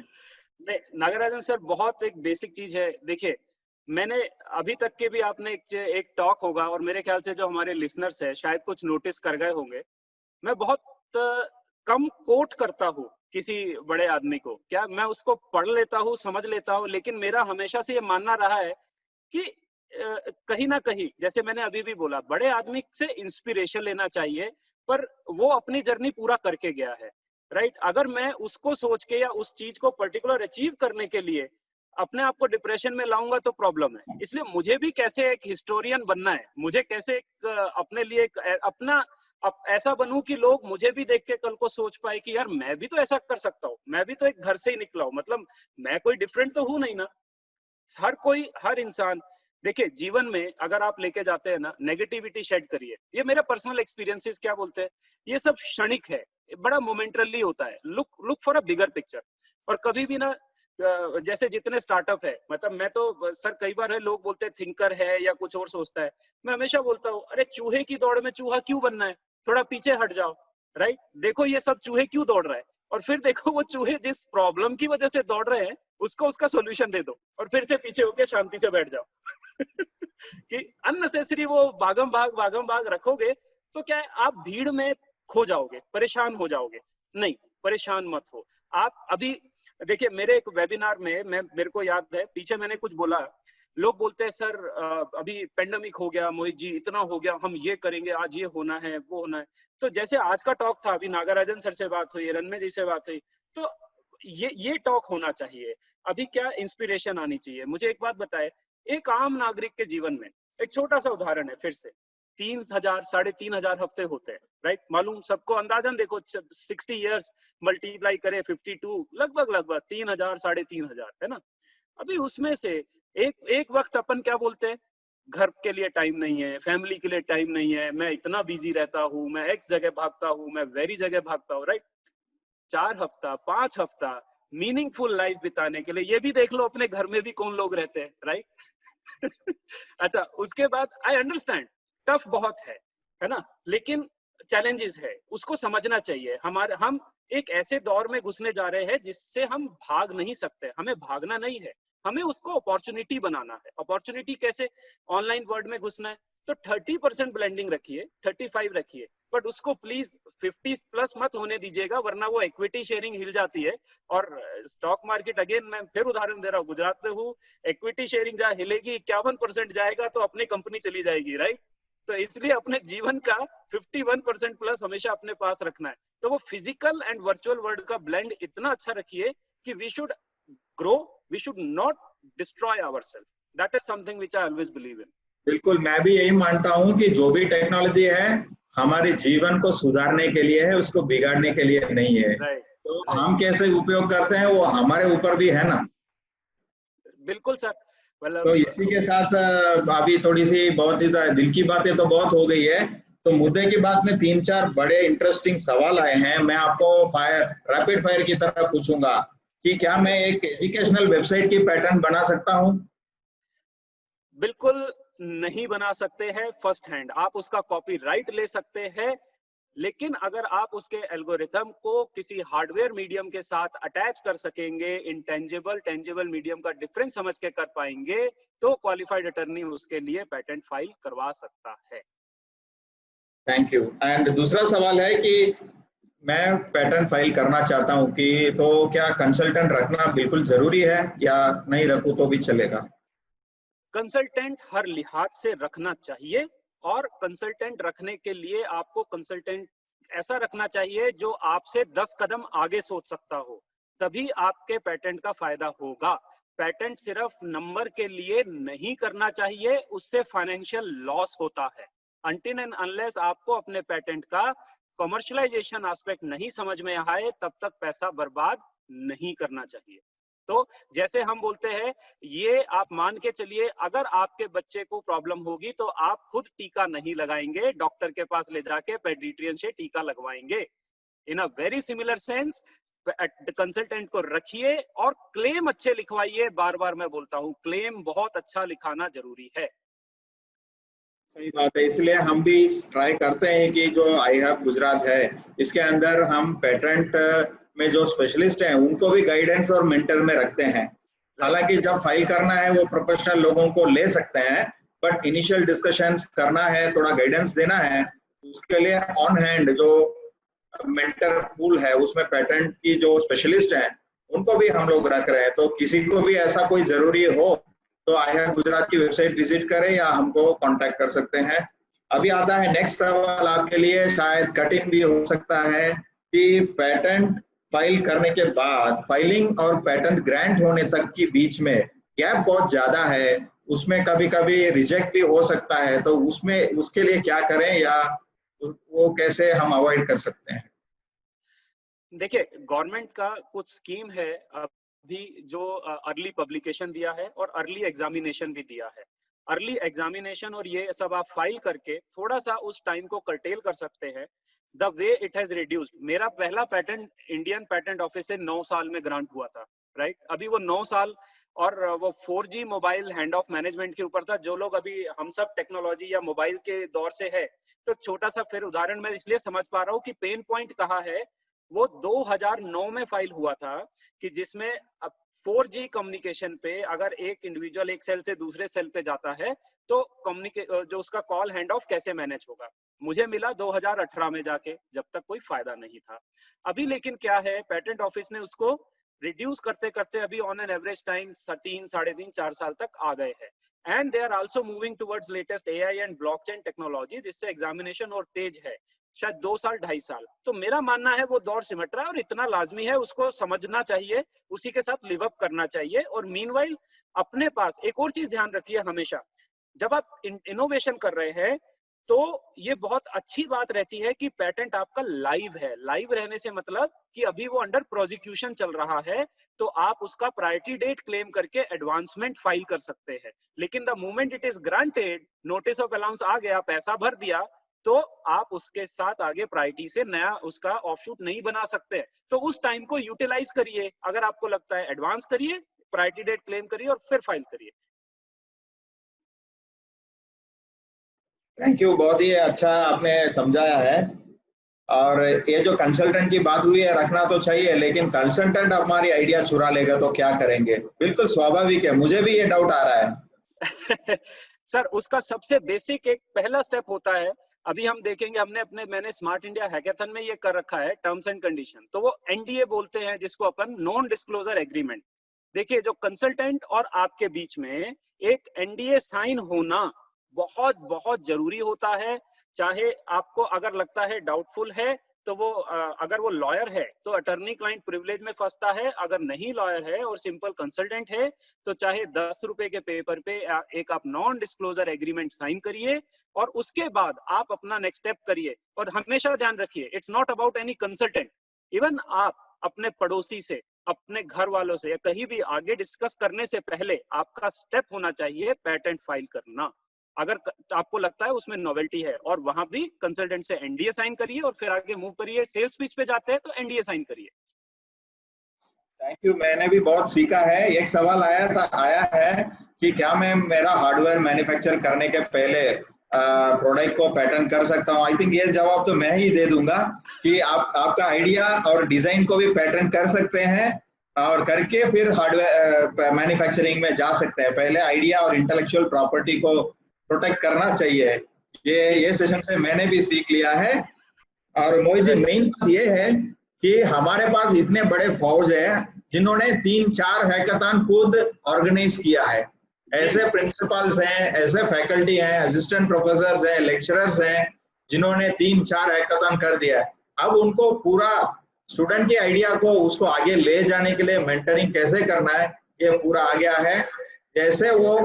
S1: नहीं नागराजन सर, बहुत एक बेसिक चीज है। देखिए, मैंने अभी तक के भी आपने एक टॉक होगा, और मेरे ख्याल से जो हमारे लिसनर्स है शायद कुछ नोटिस कर गए होंगे, मैं बहुत कम कोट करता हूँ किसी बड़े आदमी को। क्या मैं उसको पढ़ लेता हूँ, समझ लेता हूँ, लेकिन मेरा हमेशा से ये मानना रहा है कि कहीं ना कहीं, जैसे मैंने अभी भी बोला, बड़े आदमी से इंस्पिरेशन लेना चाहिए, पर वो अपनी जर्नी पूरा करके गया है, राइट। अगर मैं उसको सोच के या उस चीज को पर्टिकुलर अचीव करने के लिए अपने आप को डिप्रेशन में लाऊंगा तो प्रॉब्लम है। इसलिए मुझे भी कैसे एक हिस्टोरियन बनना है, मुझे कैसे एक अपने लिए एक अपना ऐसा बनूं कि लोग मुझे भी देख के कल को सोच पाए कि यार मैं भी तो ऐसा कर सकता हूँ, मैं भी तो एक घर से ही निकला हूँ, मतलब मैं कोई डिफरेंट तो हूं नहीं ना। हर कोई, हर इंसान, देखिए जीवन में अगर आप लेके जाते हैं ना, नेगेटिविटी शेड करिए। ये मेरा पर्सनल एक्सपीरियंसेस क्या बोलते हैं, ये सब क्षणिक है, बड़ा मोमेंटरली होता है। Look for a bigger picture. और कभी भी ना, जैसे जितने स्टार्टअप है, मतलब मैं तो सर, कई बार है लोग बोलते हैं थिंकर है या कुछ और सोचता है, मैं हमेशा बोलता हूँ अरे चूहे की दौड़ में चूहा क्यों बनना है, थोड़ा पीछे हट जाओ, राइट। देखो ये सब चूहे क्यों दौड़ रहा है, और फिर देखो वो चूहे जिस प्रॉब्लम की वजह से दौड़ रहे हैं उसको उसका सोल्यूशन दे दो, और फिर से पीछे होके शांति से बैठ जाओ। कि अननेसेसरी वो भागम भाग रखोगे तो क्या है, आप भीड़ में खो जाओगे, परेशान हो जाओगे। नहीं, परेशान मत हो आप। अभी देखिए, मेरे एक वेबिनार में, मेरे को याद है पीछे मैंने कुछ बोला, लोग बोलते हैं सर अभी पेंडेमिक हो गया मोहित जी, इतना हो गया, हम ये करेंगे, आज ये होना है, वो होना है। तो जैसे आज का टॉक था, अभी नागराजन सर से बात हुई, रणमे जी से बात हुई, तो ये टॉक होना चाहिए। अभी क्या इंस्पिरेशन आनी चाहिए। मुझे एक बात बताए, एक आम नागरिक के जीवन में एक छोटा सा उदाहरण है, फिर से 3,000 3,500 हफ्ते होते हैं, राइट। मालूम सबको, अंदाजन देखो 60 इयर्स मल्टीप्लाई करे 52, लगभग 3,000 3,500 है ना। अभी उसमें से एक एक वक्त अपन क्या बोलते हैं, घर के लिए टाइम नहीं है, फैमिली के लिए टाइम नहीं है, मैं इतना बिजी रहता हूँ, मैं एक्स जगह भागता हूँ, मैं वेरी जगह भागता हूँ, राइट। 4 हफ्ता 5 हफ्ता मीनिंगफुल लाइफ बिताने के लिए, ये भी देख लो अपने घर में भी कौन लोग रहते हैं, राइट। अच्छा, उसके बाद आई अंडरस्टैंड टफ बहुत है ना, लेकिन चैलेंजेस है, उसको समझना चाहिए। हम एक ऐसे दौर में घुसने जा रहे हैं जिससे हम भाग नहीं सकते, हमें भागना नहीं है, हमें उसको अपॉर्चुनिटी बनाना है। अपॉर्चुनिटी कैसे, ऑनलाइन वर्ल्ड में घुसना है तो 30% ब्लेंडिंग रखिए, 35 रखिए, बट उसको प्लीज 50 प्लस मत होने दीजिएगा, वरना वो इक्विटी शेयरिंग हिल जाती है। और स्टॉक मार्केट, अगेन मैं फिर उदाहरण दे रहा हूँ, गुजरात में हूँ, इक्विटी शेयरिंग जहाँ हिलेगी 51% जाएगा तो अपनी कंपनी चली जाएगी, राइट। तो इसलिए अपने जीवन का 51% प्लस हमेशा अपने पास रखना है। तो वो फिजिकल एंड वर्चुअल वर्ल्ड का ब्लेंड इतना अच्छा रखिए कि we should grow, we should not destroy ourselves. That is something which I always believe in.
S2: बिल्कुल, मैं भी यही मानता हूँ कि जो भी टेक्नोलॉजी है हमारे जीवन को सुधारने के लिए है, उसको बिगाड़ने के लिए नहीं है।
S1: राइट,
S2: तो
S1: राइट,
S2: हम कैसे उपयोग करते हैं वो हमारे ऊपर भी है ना।
S1: बिल्कुल सर।
S2: तो
S1: मतलब
S2: इसी के साथ अभी थोड़ी सी बहुत ही दिल की बातें तो बहुत हो गई है, तो मुद्दे की बात में 3-4 बड़े इंटरेस्टिंग सवाल आए हैं। मैं आपको रैपिड फायर की तरह पूछूंगा कि क्या मैं एक एजुकेशनल वेबसाइट की पैटर्न बना सकता हूँ?
S1: बिल्कुल नहीं बना सकते हैं फर्स्ट हैंड, आप उसका कॉपीराइट ले सकते हैं, लेकिन अगर आप उसके एल्गोरिथम को किसी हार्डवेयर मीडियम के साथ अटैच कर सकेंगे, इंटेंजिबल टेंजिबल मीडियम का डिफरेंस समझ के कर पाएंगे, तो क्वालिफाइड अटर्नी उसके लिए पेटेंट फाइल करवा सकता है।
S2: Thank you. एंड दूसरा सवाल है कि मैं पैटर्न फाइल करना चाहता हूँ कि तो क्या कंसल्टेंट रखना बिल्कुल जरूरी है या नहीं रखूँ तो भी चलेगा?
S1: कंसल्टेंट हर लिहाज से रखना चाहिए, और कंसल्टेंट रखने के लिए आपको कंसल्टेंट ऐसा रखना चाहिए जो आपसे 10 कदम आगे सोच सकता हो, तभी आपके पेटेंट का फायदा होगा। पेटेंट सिर्फ नंबर के लिए नहीं करना चाहिए, उससे फाइनेंशियल लॉस होता है। अनटिल एंड अनलेस आपको अपने पेटेंट का कमर्शलाइजेशन एस्पेक्ट नहीं समझ में आए, तब तक पैसा बर्बाद नहीं करना चाहिए। तो जैसे हम बोलते हैं, ये आप मान के चलिए, अगर आपके बच्चे को प्रॉब्लम होगी तो आप खुद टीका नहीं लगाएंगे, डॉक्टर के पास ले जाके पेडिट्रियन से टीका लगवाएंगे। In a very similar sense, consultant को रखिए और क्लेम अच्छे लिखवाइए। बार बार मैं बोलता हूं, क्लेम बहुत अच्छा लिखाना जरूरी है।
S2: सही बात है, इसलिए हम भी ट्राई करते हैं कि जो आई हैव गुजरात है, इसके अंदर हम पेटेंट में जो स्पेशलिस्ट हैं उनको भी गाइडेंस और मेंटर में रखते हैं। हालांकि जब फाइल करना है वो प्रोफेशनल लोगों को ले सकते हैं, बट इनिशियल डिस्कशंस करना है, थोड़ा गाइडेंस देना है, उसके लिए ऑन हैंड जो मेंटर पूल है उसमें पेटेंट की जो स्पेशलिस्ट हैं उनको भी हम लोग रख रहे हैं। तो किसी को भी ऐसा कोई जरूरी हो तो आई हैव गुजरात की वेबसाइट विजिट करें या हमको कांटेक्ट कर सकते हैं। अभी आता है नेक्स्ट सवाल आपके लिए, शायद कठिन भी हो सकता है कि पेटेंट फाइल करने के बाद फाइलिंग और पेटेंट ग्रांट होने तक के बीच में गैप बहुत ज्यादा है, उसमें कभी कभी रिजेक्ट भी हो सकता है, तो उसमें उसके लिए क्या करें या वो कैसे हम अवॉइड कर सकते हैं?
S1: देखिए, गवर्नमेंट का कुछ स्कीम है अभी, जो अर्ली पब्लिकेशन दिया है और अर्ली एग्जामिनेशन भी दिया है। अर्ली एग्जामिनेशन और ये सब आप फाइल करके थोड़ा सा उस टाइम को कर्टेल कर सकते हैं। The way it has reduced, मेरा पहला पेटेंट इंडियन पेटेंट ऑफिस से 9 साल में ग्रांट हुआ था, राइट। अभी वो 9 साल, और वो 4G mobile hand of management के ऊपर था। जो लोग अभी हम सब टेक्नोलॉजी या मोबाइल के दौर से है, तो छोटा सा फिर उदाहरण मैं इसलिए समझ पा रहा हूँ कि पेन पॉइंट कहाँ है। वो 2009 में फाइल हुआ था कि जिसमें अब 4G कम्युनिकेशन पे अगर एक इंडिविजुअल एक सेल से दूसरे सेल पे जाता है तो जो उसका कॉल हैंड ऑफ कैसे मैनेज होगा। मुझे मिला 2018 में जाके, जब तक कोई फायदा नहीं था। अभी लेकिन क्या है, पेटेंट ऑफिस ने उसको रिड्यूस करते करते अभी ऑन एन एवरेज टाइम 3, 3.5, 4 साल तक आ गए हैं। And they are also moving towards latest AI and blockchain technology, जिससे एग्जामिनेशन और तेज है, शायद 2 साल 2.5 साल। तो मेरा मानना है वो दौर सिमट रहा है और इतना लाजमी है, उसको समझना चाहिए, उसी के साथ लिव अप करना चाहिए। और मीनवाइल अपने पास एक और चीज ध्यान रखिए हमेशा, जब आप इनोवेशन कर रहे हैं तो ये बहुत अच्छी बात रहती है कि पेटेंट आपका लाइव है। लाइव रहने से मतलब कि अभी वो अंडर प्रोसिक्यूशन चल रहा है, तो आप उसका प्रायोरिटी डेट क्लेम करके एडवांसमेंट फाइल कर सकते हैं। लेकिन the moment it is granted, notice of allowance आ गया, पैसा भर दिया, तो आप उसके साथ आगे प्रायोरिटी से नया उसका ऑफशूट नहीं बना सकते। तो उस टाइम को यूटिलाइज करिए, अगर आपको लगता है एडवांस करिए, प्रायोरिटी डेट क्लेम करिए और फिर फाइल करिए।
S2: थैंक यू, बहुत ही अच्छा आपने समझाया है। और ये जो कंसल्टेंट की बात हुई है, रखना तो चाहिए, लेकिन कंसल्टेंट हमारी आइडिया चुरा लेगा तो क्या करेंगे? बिल्कुल स्वाभाविक है, मुझे भी ये डाउट आ रहा है।
S1: सर, उसका सबसे बेसिक एक पहला स्टेप होता है, अभी हम देखेंगे, मैंने स्मार्ट इंडिया हैकाथन में ये कर रखा है, टर्म्स एंड कंडीशन। तो वो NDA बोलते हैं, जिसको अपन नॉन डिस्क्लोजर एग्रीमेंट। देखिए, जो कंसल्टेंट और आपके बीच में एक NDA साइन होना बहुत बहुत जरूरी होता है। चाहे आपको अगर लगता है डाउटफुल है, तो वो अगर वो लॉयर है तो अटर्नी क्लाइंट प्रिविलेज में फंसता है, अगर नहीं लॉयर है और सिंपल कंसल्टेंट है तो चाहे 10 रुपए के पेपर पे एक आप नॉन डिस्क्लोजर एग्रीमेंट साइन करिए और उसके बाद आप अपना नेक्स्ट स्टेप करिए। और हमेशा ध्यान रखिए, it's not about any consultant, even आप अपने पड़ोसी से, अपने घर वालों से या कहीं भी आगे डिस्कस करने से पहले आपका स्टेप होना चाहिए पेटेंट फाइल करना। अगर आपको लगता है उसमें नोवेल्टी है, और वहां भी कंसल्टेंट से NDA साइन करिए और फिर आगे मूव करिए। सेल्स पिच पे जाते हैं तो NDA साइन करिए।
S2: थैंक यू, मैंने भी बहुत सीखा है। एक सवाल आया है कि क्या मैं मेरा हार्डवेयर मैन्युफैक्चर करने के पहले प्रोडक्ट को पैटर्न कर सकता हूँ? आई थिंक ये जवाब तो मैं ही दे दूंगा कि आप आपका आइडिया और डिजाइन को भी पैटर्न कर सकते हैं और करके फिर हार्डवेयर मैन्युफैक्चरिंग में जा सकते हैं। पहले आइडिया और इंटेलेक्चुअल प्रॉपर्टी को प्रोटेक्ट करना चाहिए। ये सेशन से मैंने भी सीख लिया है। और मोहित जी, मेन बात ये है कि हमारे पास इतने बड़े फौज है जिन्होंने 3-4 हैकाथन खुद ऑर्गेनाइज किया है। ऐसे प्रिंसिपल्स हैं, ऐसे फैकल्टी हैं, असिस्टेंट प्रोफेसर हैं, लेक्चरर्स हैं जिन्होंने 3-4 हैकाथन कर दिया है। अब उनको पूरा स्टूडेंट के आइडिया को उसको आगे ले जाने के लिए मेंटरिंग कैसे करना है, ये पूरा आ गया है। जैसे वो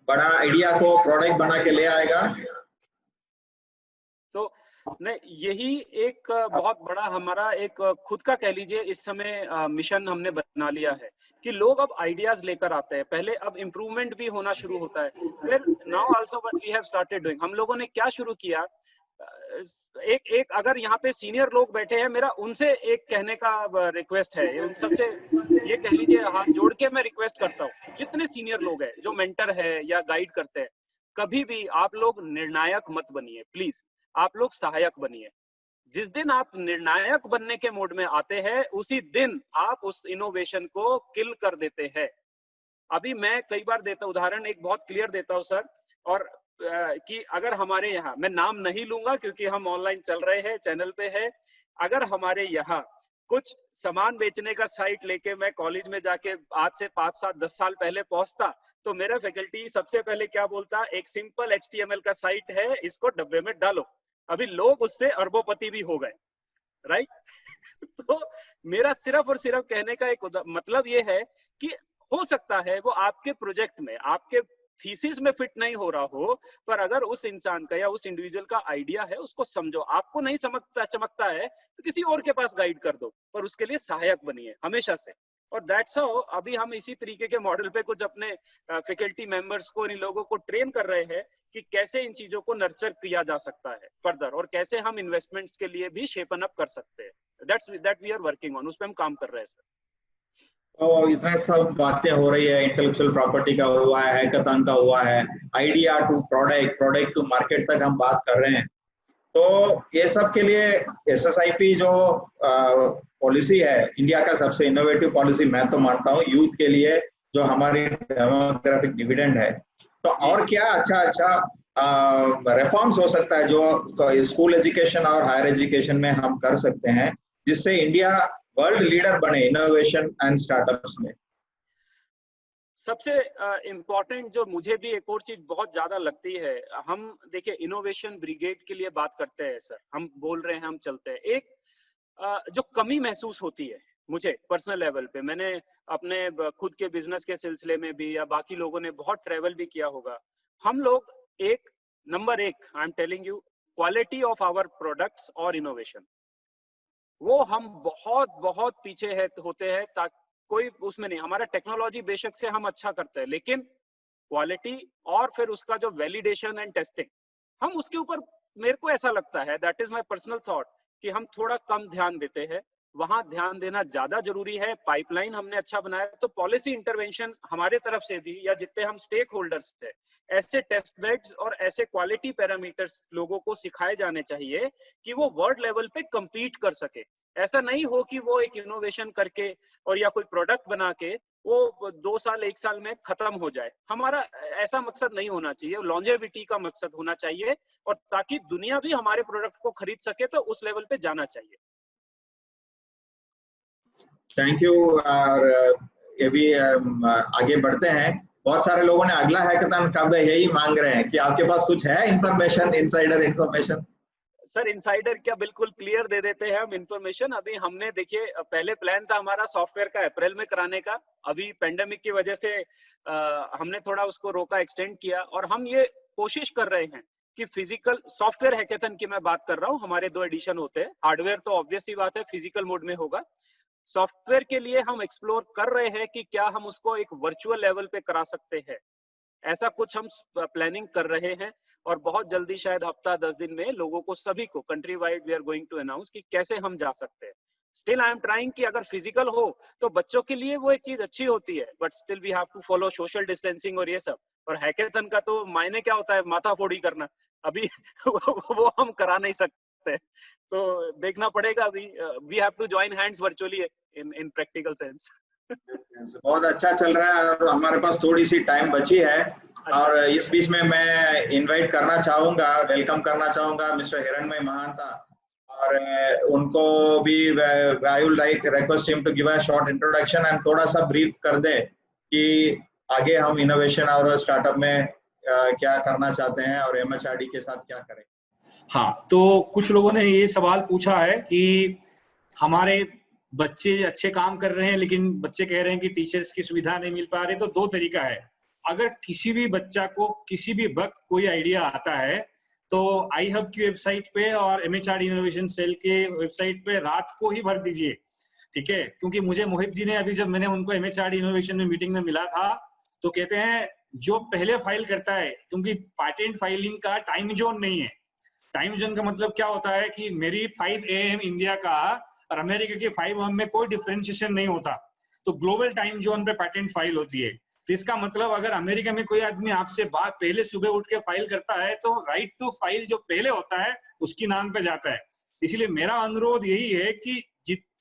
S2: बड़ा आइडिया को प्रोडक्ट बना के ले आएगा।
S1: तो नहीं, यही एक बहुत बड़ा हमारा एक खुद का कह लीजिए इस समय मिशन हमने बना लिया है कि लोग अब आइडियाज लेकर आते हैं, पहले अब इम्प्रूवमेंट भी होना शुरू होता है। फिर now also what we have started doing, हम लोगों ने क्या शुरू किया, एक अगर यहाँ पे सीनियर लोग बैठे हैं, मेरा उनसे एक कहने का रिक्वेस्ट है, उन सबसे ये कह लीजिए हाथ जोड़ के मैं रिक्वेस्ट करता हूँ, जितने सीनियर लोग हैं जो मेंटर है या गाइड करते हैं, कभी भी आप लोग निर्णायक मत बनिए प्लीज, आप लोग सहायक बनिए। जिस दिन आप निर्णायक बनने के मोड में आते हैं, उसी दिन आप उस इनोवेशन को किल कर देते हैं। अभी मैं कई बार देता उदाहरण एक बहुत क्लियर देता हूँ सर, और कि अगर हमारे यहाँ, मैं नाम नहीं लूंगा क्योंकि हम ऑनलाइन चल रहे हैं, चैनल पे है, अगर हमारे यहाँ कुछ सामान बेचने का साइट लेके मैं कॉलेज में जाके आज से 5, 7, 10 साल पहले पहुंचता, तो मेरा फैकल्टी सबसे पहले क्या बोलता, एक सिंपल HTML का साइट है, इसको डब्बे में डालो। अभी लोग उससे अरबोपति भी हो गए, राइट। तो मेरा सिर्फ और सिर्फ कहने का एक मतलब ये है कि हो सकता है वो आपके प्रोजेक्ट में, आपके थीसिस में फिट नहीं हो रहा हो, पर अगर उस इंसान का या उस इंडिविजुअल का आइडिया है, उसको समझो। आपको नहीं समझता चमकता है तो किसी और के पास गाइड कर दो, पर उसके लिए सहायक बनिए हमेशा से। और दैट्स हाउ अभी हम इसी तरीके के मॉडल पे कुछ अपने फैकल्टी मेंबर्स को, इन लोगों को ट्रेन कर रहे हैं कि कैसे इन चीजों को नर्चर किया जा सकता है फर्दर, और कैसे हम इन्वेस्टमेंट्स के लिए भी शेपन अप कर सकते हैं। That we are working on, उस पर हम काम कर रहे हैं सर।
S2: तो इतना सब बातें हो रही है, इंटेलेक्चुअल प्रॉपर्टी का हुआ है, हैकाथन का हुआ है, idea to product, product to market तक हम बात कर रहे हैं। तो ये सब के लिए SSIP जो पॉलिसी है, इंडिया का सबसे इनोवेटिव पॉलिसी मैं तो मानता हूँ यूथ के लिए, जो हमारी डेमोग्राफिक डिविडेंड है। तो और क्या अच्छा अच्छा रिफॉर्म्स हो सकता है जो स्कूल एजुकेशन और हायर एजुकेशन में हम कर सकते हैं, जिससे इंडिया वर्ल्ड लीडर बने इनोवेशन एंड स्टार्टअप्स में?
S1: सबसे इम्पोर्टेंट जो मुझे भी एक और चीज बहुत ज्यादा लगती है, हम देखिए इनोवेशन ब्रिगेड के लिए बात करते हैं सर, हम बोल रहे हैं, हम चलते हैं, एक जो कमी महसूस होती है मुझे पर्सनल लेवल पे, मैंने अपने खुद के बिजनेस के सिलसिले में भी या बाकी लोगों ने बहुत ट्रेवल भी किया होगा, हम लोग नंबर एक I am telling you, quality of our products और इनोवेशन, वो हम बहुत बहुत पीछे है होते हैं। ताकि कोई उसमें नहीं, हमारा टेक्नोलॉजी बेशक से हम अच्छा करते हैं, लेकिन क्वालिटी और फिर उसका जो वैलिडेशन एंड टेस्टिंग, हम उसके ऊपर, मेरे को ऐसा लगता है, that is my personal thought, कि हम थोड़ा कम ध्यान देते हैं। वहां ध्यान देना ज्यादा जरूरी है। पाइपलाइन हमने अच्छा बनाया, तो पॉलिसी इंटरवेंशन हमारे तरफ से भी, या जितने हम स्टेक होल्डर्स थे, ऐसे टेस्ट बेड्स और ऐसे क्वालिटी पैरामीटर्स लोगों को सिखाए जाने चाहिए कि वो वर्ल्ड लेवल पे compete कर सके। ऐसा नहीं हो कि वो एक इनोवेशन करके और या कोई प्रोडक्ट बना के वो 2 साल 1 साल में खत्म हो जाए। हमारा ऐसा मकसद नहीं होना चाहिए, लॉन्जेविटी का मकसद होना चाहिए, और ताकि दुनिया भी हमारे प्रोडक्ट को खरीद सके, तो उस लेवल पे जाना चाहिए।
S2: Thank you. और ये भी आगे बढ़ते हैं। बहुत सारे लोगों ने अगला हैकाथन कब है यही मांग रहे हैं कि आपके पास कुछ है information, insider information?
S1: Sir insider क्या, बिल्कुल क्लियर दे देते हैं हम इंफॉर्मेशन। अभी हमने देखिए, पहले प्लान था हमारा सॉफ्टवेयर का अप्रैल में कराने का, अभी पेंडेमिक की वजह से हमने थोड़ा उसको रोका, एक्सटेंड किया, और हम ये कोशिश कर रहे हैं कि फिजिकल सॉफ्टवेयर हैकाथन की मैं बात कर रहा हूँ, हमारे 2 एडिशन होते हैं, हार्डवेयर तो ऑब्वियस ही बात है फिजिकल मोड में होगा। सॉफ्टवेयर के लिए हम एक्सप्लोर कर रहे हैं कि क्या हम उसको एक वर्चुअल लेवल पे करा सकते हैं, ऐसा कुछ हम प्लानिंग कर रहे हैं, और बहुत जल्दी शायद हफ्ता 10 दिन में लोगों को, सभी को country wide we are going to announce कि कैसे हम जा सकते हैं। स्टिल आई एम ट्राइंग कि अगर फिजिकल हो तो बच्चों के लिए वो एक चीज अच्छी होती है, but still we have to follow social distancing और ये सब। और हैकाथन का तो मायने क्या होता है, माथा फोड़ी करना, अभी वो हम करा नहीं सकते, तो देखना पड़ेगा। अभी we have to join hands virtually in practical sense.
S2: बहुत अच्छा चल रहा है और हमारे पास थोड़ी सी टाइम बची है। और इस बीच में मैं इनवाइट करना चाहूंगा, वेलकम करना चाहूंगा मिस्टर हिरणमय महांता, और उनको भी I will like request him to give a short introduction and थोड़ा सा ब्रीफ कर दे कि आगे हम इनोवेशन और स्टार्टअप में क्या करना चाहते हैं और MHRD के साथ क्या करें।
S3: हाँ, तो कुछ लोगों ने ये सवाल पूछा है कि हमारे बच्चे अच्छे काम कर रहे हैं, लेकिन बच्चे कह रहे हैं कि टीचर्स की सुविधा नहीं मिल पा रही। तो 2 तरीका है, अगर किसी भी बच्चा को किसी भी वक्त कोई आइडिया आता है, तो आई हब की वेबसाइट पे और MHRD इनोवेशन सेल के वेबसाइट पे रात को ही भर दीजिए। ठीक है, क्योंकि मुझे मोहित जी ने अभी जब मैंने उनको MHRD इनोवेशन में मीटिंग में मिला था तो कहते हैं जो पहले फाइल करता है, क्योंकि पेटेंट फाइलिंग का टाइम जोन नहीं है। टाइम जोन का मतलब क्या होता है कि मेरी 5 AM इंडिया का और अमेरिका के 5 AM में कोई डिफरेंशिएशन नहीं होता, तो ग्लोबल टाइम जोन पे पेटेंट फाइल होती है। तो इसका मतलब अगर अमेरिका में कोई आदमी आपसे बात पहले सुबह उठ के फाइल करता है तो राइट टू फाइल जो पहले होता है उसकी नाम पे जाता है। इसलिए मेरा अनुरोध यही है कि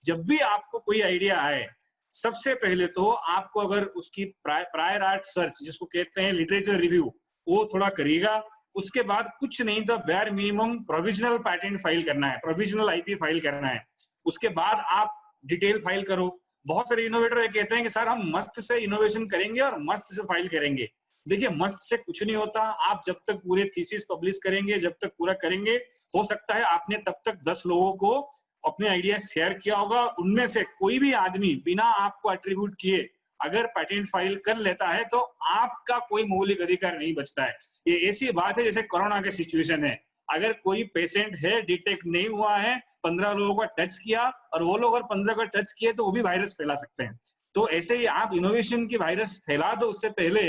S3: जब भी आपको कोई आइडिया आए, सबसे पहले तो आपको अगर उसकी प्रायर आर्ट सर्च जिसको कहते हैं लिटरेचर रिव्यू, वो थोड़ा करिएगा। उसके बाद कुछ नहीं तो bare minimum provisional patent file करना है, प्रोविजनल IP फाइल करना है। उसके बाद आप डिटेल फाइल करो। बहुत सारे इनोवेटर कहते हैं कि सर हम मस्त से इनोवेशन करेंगे और मस्त से फाइल करेंगे। देखिए मस्त से कुछ नहीं होता। आप जब तक पूरे थीसिस पब्लिश करेंगे, जब तक पूरा करेंगे, हो सकता है आपने तब तक 10 लोगों को अपने आइडिया शेयर किया होगा, उनमें से कोई भी आदमी बिना आपको एट्रीब्यूट किए अगर पेटेंट फाइल कर लेता है तो आपका कोई मौलिक अधिकार नहीं बचता है। ये ऐसी बात है जैसे कोरोना के सिचुएशन है, अगर कोई पेशेंट है डिटेक्ट नहीं हुआ है, 15 लोगों को टच किया और वो लोग अगर 15 को टच किए तो वो भी वायरस फैला सकते हैं। तो ऐसे ही आप इनोवेशन की वायरस फैला दो, उससे पहले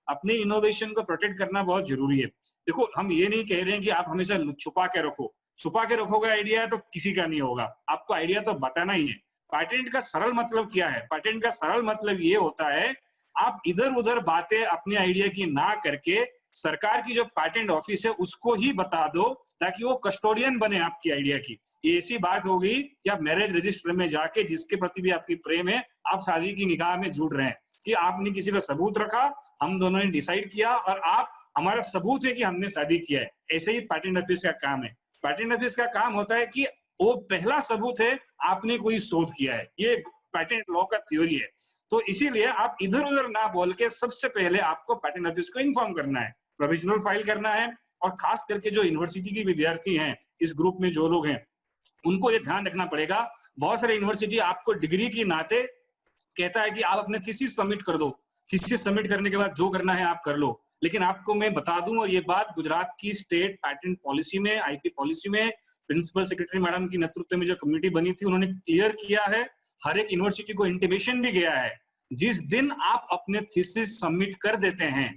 S3: अपने इनोवेशन को प्रोटेक्ट करना बहुत जरूरी है। देखो हम ये नहीं कह रहे हैं कि आप हमेशा छुपा के रखो, छुपा के रखोगे आइडिया तो किसी का नहीं होगा, आपको आइडिया तो बताना ही है। पेटेंट का सरल मतलब क्या है? पेटेंट का सरल मतलब ये होता है आप इधर उधर बातें अपने आइडिया की ना करके सरकार की जो पेटेंट ऑफिस है उसको ही बता दो, ताकि वो कस्टोडियन बने आपकी आइडिया की। ये ऐसी बात हो गई कि आप मैरिज रजिस्टर में जाके जिसके प्रति भी आपकी प्रेम है, आप शादी की निकाह में जुड़ रहे हैं कि आपने किसी का सबूत रखा, हम दोनों ने डिसाइड किया और आप हमारा सबूत है कि हमने शादी किया है। ऐसे ही पेटेंट ऑफिस का काम है। पेटेंट ऑफिस का काम होता है कि वो पहला सबूत है आपने कोई शोध किया है। ये पेटेंट लॉ का थ्योरी है। तो इसीलिए आप इधर उधर ना बोल के सबसे पहले आपको पेटेंट ऑफिस को इन्फॉर्म करना है, प्रोविजनल फाइल करना है। और खास करके जो यूनिवर्सिटी के विद्यार्थी हैं, इस ग्रुप में जो लोग हैं, उनको ये ध्यान रखना पड़ेगा। बहुत सारे यूनिवर्सिटी आपको डिग्री की नाते कहता है कि आप अपने थीसिस सबमिट कर दो, थीसिस सबमिट करने के बाद जो करना है आप कर लो। लेकिन आपको मैं बता दूं, और ये बात गुजरात की स्टेट पेटेंट पॉलिसी में, IP पॉलिसी में प्रिंसिपल सेक्रेटरी मैडम की नेतृत्व में जो कमेटी बनी थी उन्होंने क्लियर किया है, हर एक यूनिवर्सिटी को इंटीमेशन भी गया है, जिस दिन आप अपने थीसिस सबमिट कर देते हैं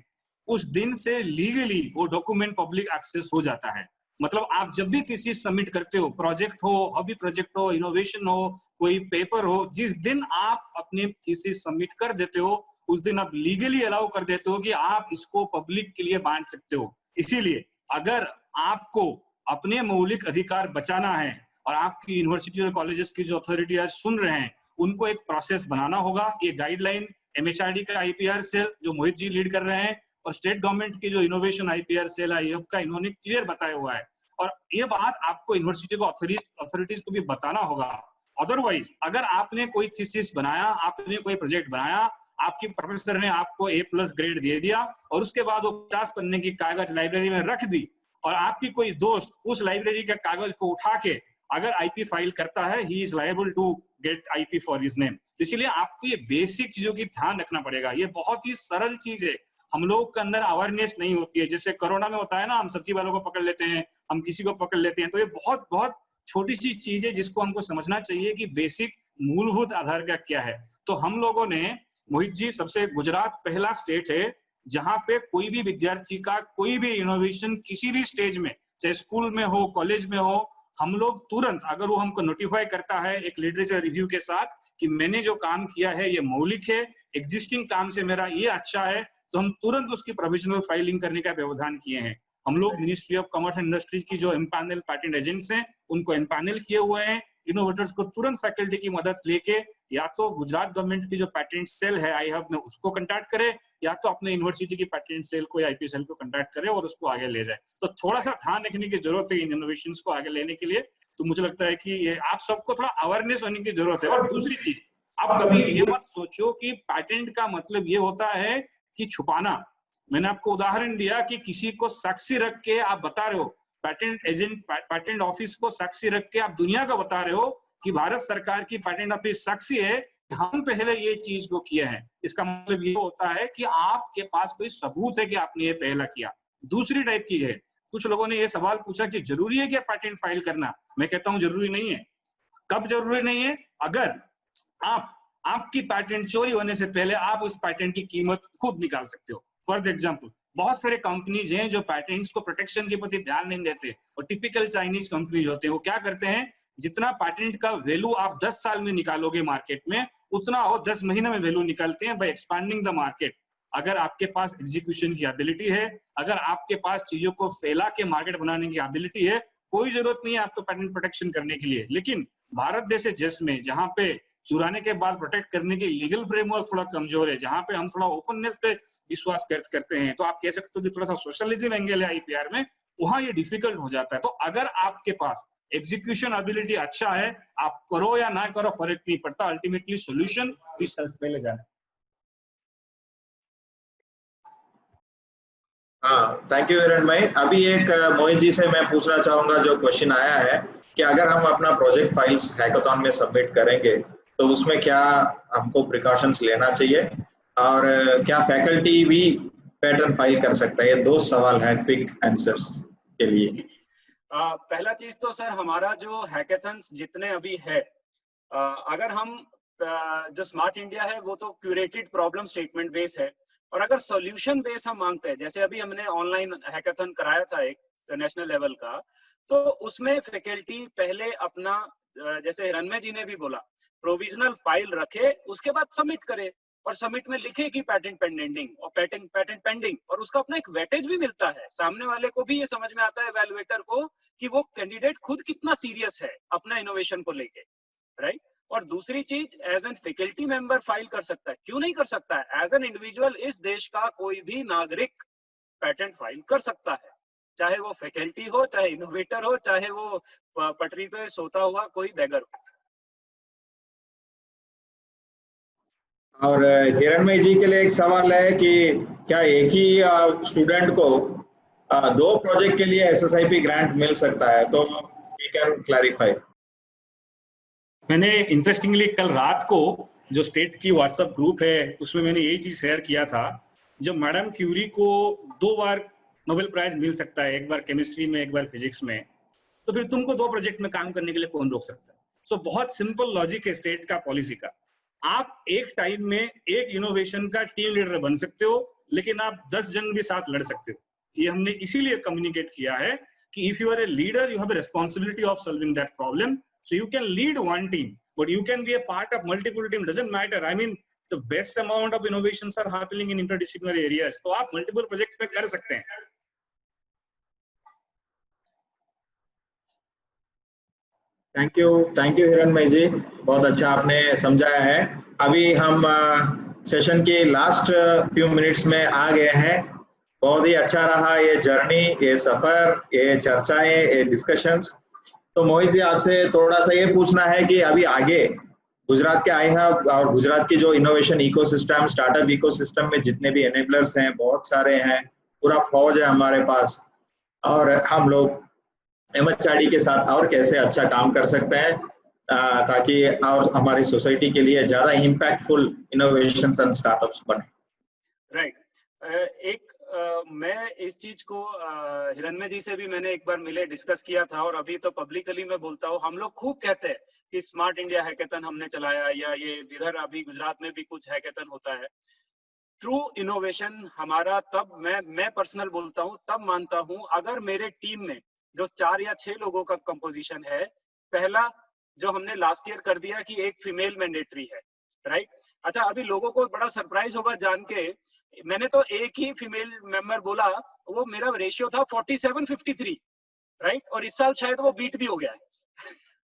S3: उस दिन से लीगली वो डॉक्यूमेंट पब्लिक एक्सेस हो जाता है। मतलब आप जब भी थीसिस सबमिट करते हो, प्रोजेक्ट हो, हॉबी प्रोजेक्ट हो, इनोवेशन हो, कोई पेपर हो, जिस दिन आप अपने थीसिस सबमिट कर देते हो उस दिन आप लीगली अलाउ कर देते हो कि आप इसको पब्लिक के लिए बांट सकते हो। इसीलिए अगर आपको अपने मौलिक अधिकार बचाना है और आपकी यूनिवर्सिटी और कॉलेजेस की जो अथॉरिटी आज सुन रहे हैं उनको एक प्रोसेस बनाना होगा। ये गाइडलाइन MHRD का IPR सेल जो मोहित जी लीड कर रहे हैं और स्टेट गवर्नमेंट की जो इनोवेशन IPR सेल है IHUB का, इन्होंने क्लियर बताया हुआ है। और ये बात आपको यूनिवर्सिटी को अथॉरिटीज को भी बताना होगा। अदरवाइज अगर आपने कोई थीसिस बनाया, आपने कोई प्रोजेक्ट बनाया, आपकी प्रोफेसर ने आपको A+ ग्रेड दे दिया और उसके बाद वो 50 पन्ने की कागज लाइब्रेरी में रख दी और आपकी कोई दोस्त उस लाइब्रेरी के कागज को उठा के अगर IP फाइल करता है, he is liable to get IP for his name. इसलिए आपको ये बेसिक चीजों की ध्यान रखना पड़ेगा। ये बहुत ही सरल चीज है, हम लोग के अंदर अवेयरनेस नहीं होती है। जैसे कोरोना में होता है ना, हम सब्जी वालों को पकड़ लेते हैं, हम किसी को पकड़ लेते हैं। तो ये बहुत बहुत छोटी सी चीज है जिसको हमको समझना चाहिए कि बेसिक मूलभूत आधार का क्या है। तो हम लोगों ने, मोहित जी, सबसे गुजरात पहला स्टेट है जहां पे कोई भी विद्यार्थी का कोई भी इनोवेशन किसी भी स्टेज में, चाहे स्कूल में हो, कॉलेज में हो, हम लोग तुरंत अगर वो हमको नोटिफाई करता है एक लिटरेचर रिव्यू के साथ कि मैंने जो काम किया है ये मौलिक है, एग्जिस्टिंग काम से मेरा ये अच्छा है, तो हम तुरंत उसकी प्रोविजनल फाइलिंग करने का व्यवधान किए हैं। हम लोग ministry of commerce and industries की जो एम्पैनल पेटेंट एजेंट्स हैं उनको एम्पैनल किए हुए हैं। इनोवेटर्स को तुरंत फैकल्टी की मदद लेके या तो गुजरात गवर्नमेंट की जो पेटेंट सेल है IHUB में उसको कंटैक्ट करे, या तो अपने यूनिवर्सिटी की पेटेंट सेल को या IP सेल को कंटैक्ट करे और उसको आगे ले जाए। तो थोड़ा सा ध्यान रखने की जरूरत है इन इनोवेशंस को आगे लेने के लिए। तो मुझे लगता है कि ये आप सबको थोड़ा अवेयरनेस होने की जरूरत है। और दूसरी चीज, आप कभी ये मत सोचो कि पेटेंट का मतलब ये होता है कि छुपाना। मैंने आपको उदाहरण दिया कि किसी को साक्षी रख के आप बता रहे हो, पेटेंट एजेंट, पेटेंट ऑफिस को साक्षी रख के आप दुनिया को बता रहे हो कि भारत सरकार की पेटेंट ऑफिस साक्षी है, हम पहले ये चीज को किए हैं। इसका मतलब ये होता है कि आपके पास कोई सबूत है कि आपने ये पहला किया। दूसरी टाइप की है, कुछ लोगों ने ये सवाल पूछा कि जरूरी है क्या पेटेंट फाइल करना? मैं कहता हूं जरूरी नहीं है। कब जरूरी नहीं है? अगर आपकी पैटेंट चोरी होने से पहले आप उस पैटेंट की कीमत खुद निकाल सकते हो। फॉर एग्जाम्पल, बहुत सारे कंपनीज हैं जो पैटेंट्स को प्रोटेक्शन के प्रति ध्यान नहीं देते, और टिपिकल चाइनीज कंपनीज होते हैं, वो क्या करते हैं, जितना पैटेंट का वैल्यू आप 10 साल में निकालोगे मार्केट में, उतना वो 10 महीने में वैल्यू निकालते हैं बाय एक्सपैंडिंग द मार्केट। अगर आपके पास एग्जीक्यूशन की एबिलिटी है, अगर आपके पास चीजों को फैला के मार्केट बनाने की एबिलिटी है, कोई जरूरत नहीं है आपको पैटेंट प्रोटेक्शन करने के लिए। लेकिन भारत जैसे देश में, जहां पे चुराने के बाद प्रोटेक्ट करने की लीगल फ्रेमवर्क थोड़ा कमजोर है, जहां पे हम थोड़ा ओपननेस पे विश्वास करते हैं, तो आप कह सकते हो कि थोड़ा सा सोशलिज्म एंगल है आईपीआर में, वहां ये डिफिकल्ट हो जाता है। तो अगर आपके पास एग्जीक्यूशन एबिलिटी अच्छा है, आप करो या ना करो फर्क नहीं पड़ता, अल्टीमेटली सॉल्यूशन इस सेल्फ पे ले जाना।
S2: हाँ, थैंक यू हिरण भाई। अभी एक मोहित जी से मैं पूछना चाहूंगा, जो क्वेश्चन आया है कि अगर हम अपना प्रोजेक्ट फाइल्स हैकाथॉन में सबमिट करेंगे तो उसमें क्या हमको प्रिकॉशंस लेना चाहिए, और क्या फैकल्टी भी पैटर्न फाइल कर सकता है? ये 2 सवाल है क्विक आंसर्स के लिए।
S1: पहला चीज तो सर, हमारा जो हैकाथन्स जितने अभी है, अगर हम जो स्मार्ट इंडिया है वो तो क्यूरेटेड प्रॉब्लम स्टेटमेंट बेस है, और अगर सॉल्यूशन बेस हम मांगते हैं, जैसे अभी हमने ऑनलाइन हैकाथन कराया था एक नेशनल लेवल का, तो उसमें फैकल्टी पहले अपना, जैसे हिरण्मय जी ने भी बोला, प्रोविजनल फाइल रखे, उसके बाद सबमिट करे, और सबमिट में लिखे कि पैटेंट पेंडिंग और पैटेंट पेंडिंग, और उसका अपना एक वेटेज भी मिलता है। सामने वाले को भी ये समझ में आता है, एवेलुएटर को, कि वो कैंडिडेट खुद कितना सीरियस है अपना इनोवेशन को लेके, राइट। और दूसरी चीज, as an faculty member file कर सकता है, क्यों नहीं कर सकता है? एज एन इंडिविजुअल इस देश का कोई भी नागरिक पैटेंट फाइल कर सकता है, चाहे वो फैकल्टी हो, चाहे इनोवेटर हो, चाहे वो पटरी पे सोता हुआ कोई बेगर हो।
S2: और हिरणमय जी के लिए एक सवाल है कि क्या एक ही स्टूडेंट को 2 प्रोजेक्ट के लिए SSIP ग्रांट मिल सकता है? तो यू कैन क्लैरिफाई।
S3: मैंने इंटरेस्टिंगली कल रात को जो स्टेट की व्हाट्सएप ग्रुप है उसमें मैंने यही चीज शेयर किया था, जब मैडम क्यूरी को 2 बार नोबेल प्राइज मिल सकता है, एक बार केमिस्ट्री में, एक बार फिजिक्स में, तो फिर तुमको 2 प्रोजेक्ट में काम करने के लिए कौन रोक सकता है? सो बहुत सिंपल लॉजिक है स्टेट का, पॉलिसी का। आप एक टाइम में एक इनोवेशन का टीम लीडर बन सकते हो, लेकिन आप 10 जन भी साथ लड़ सकते हो। ये हमने इसीलिए कम्युनिकेट किया है कि if you are a leader, you have a responsibility of solving that problem. So you can lead one team, but you can be a part of multiple team. Doesn't matter. I mean, the best amount of innovations are happening in interdisciplinary areas. तो आप multiple projects पे कर सकते हैं.
S2: Thank you हिरणमय जी, बहुत अच्छा आपने समझाया है। अभी हम सेशन के लास्ट फ्यू मिनट्स में आ गए हैं। बहुत ही अच्छा रहा ये जर्नी, ये सफर, ये चर्चाएं, ये डिस्कशंस। तो मोहित जी, आपसे थोड़ा सा ये पूछना है कि अभी आगे गुजरात के आई हब और गुजरात की जो इनोवेशन इकोसिस्टम, स्टार्टअप इकोसिस्टम में जितने भी एनेबलर्स हैं, बहुत सारे हैं, पूरा फौज है हमारे पास, और हम लोग MHRD के साथ और कैसे अच्छा काम कर सकते हैं ताकि और हमारी सोसाइटी के लिए ज्यादा इम्पैक्टफुल इनोवेशंस एंड स्टार्टअप्स बने।
S1: राइट। मैं इस चीज को हिरण्मय जी से भी मैंने एक बार मिले, डिस्कस किया था, और अभी तो पब्लिकली मैं बोलता हूँ, हम लोग खूब कहते हैं कि स्मार्ट इंडिया हैकेथन हमने चलाया, या ये इधर अभी गुजरात में भी कुछ हैकेथन होता है। ट्रू इनोवेशन हमारा तब, मैं पर्सनल बोलता हूँ, तब मानता हूँ अगर मेरे टीम में जो 4 या 6 लोगों का कंपोजिशन है। पहला जो हमने लास्ट ईयर कर दिया कि एक फीमेल मैंडेटरी है, राइट। अच्छा, अभी लोगों को बड़ा सरप्राइज होगा जान के, मैंने तो एक ही फीमेल मेंबर बोला, वो मेरा रेशियो था 47-53, राइट, और इस साल शायद वो बीट भी हो गया है।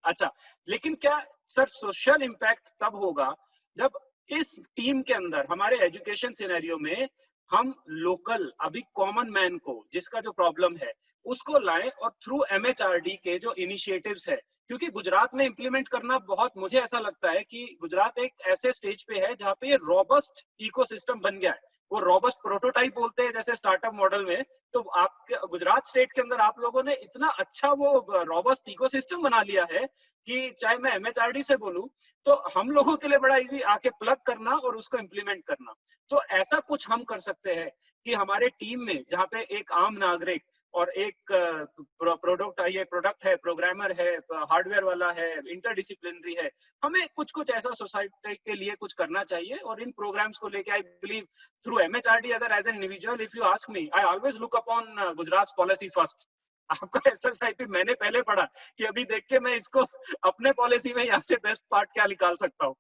S1: अच्छा, लेकिन क्या सर सोशल इम्पैक्ट तब होगा जब इस टीम के अंदर हमारे एजुकेशन सिनेरियो में हम लोकल, अभी कॉमन मैन को, जिसका जो प्रॉब्लम है उसको लाएं, और थ्रू MHRD के जो इनिशिएटिव्स है, क्योंकि गुजरात में इंप्लीमेंट करना बहुत, मुझे ऐसा लगता है कि गुजरात एक ऐसे स्टेज पे है जहाँ पे ये रॉबस्ट इकोसिस्टम बन गया है। वो रॉबस्ट प्रोटोटाइप बोलते हैं जैसे स्टार्टअप मॉडल में, तो आप गुजरात स्टेट के अंदर आप लोगों ने इतना अच्छा वो रॉबस्ट इकोसिस्टम बना लिया है कि चाहे मैं MHRD से बोलूं तो हम लोगों के लिए बड़ा इजी आके प्लग करना और उसको इम्प्लीमेंट करना। तो ऐसा कुछ हम कर सकते हैं कि हमारे टीम में, जहाँ पे एक आम नागरिक और एक प्रोडक्ट है, प्रोग्रामर है, हार्डवेयर वाला है, इंटरडिसिप्लिनरी है। हमें कुछ कुछ ऐसा सोसाइटी के लिए कुछ करना चाहिए, और इन प्रोग्राम्स को लेके आई बिलीव थ्रू MHRD, अगर as an individual if you ask me, I always look upon Gujarat policy first. आपका SSIP मैंने पहले पढ़ा कि अभी देख के मैं इसको अपने पॉलिसी में यहाँ से बेस्ट पार्ट क्या निकाल सकता हूँ।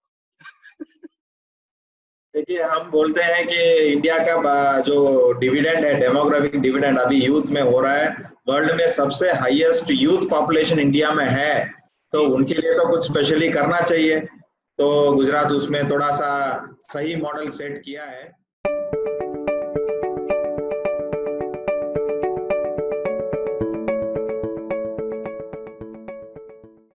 S2: देखिए, हम बोलते हैं कि इंडिया का जो डिविडेंड है, डेमोग्राफिक डिविडेंड अभी यूथ में हो रहा है। वर्ल्ड में सबसे हाईएस्ट यूथ पॉपुलेशन इंडिया में है, तो उनके लिए तो कुछ स्पेशली करना चाहिए। तो गुजरात उसमें थोड़ा सा सही मॉडल सेट किया है।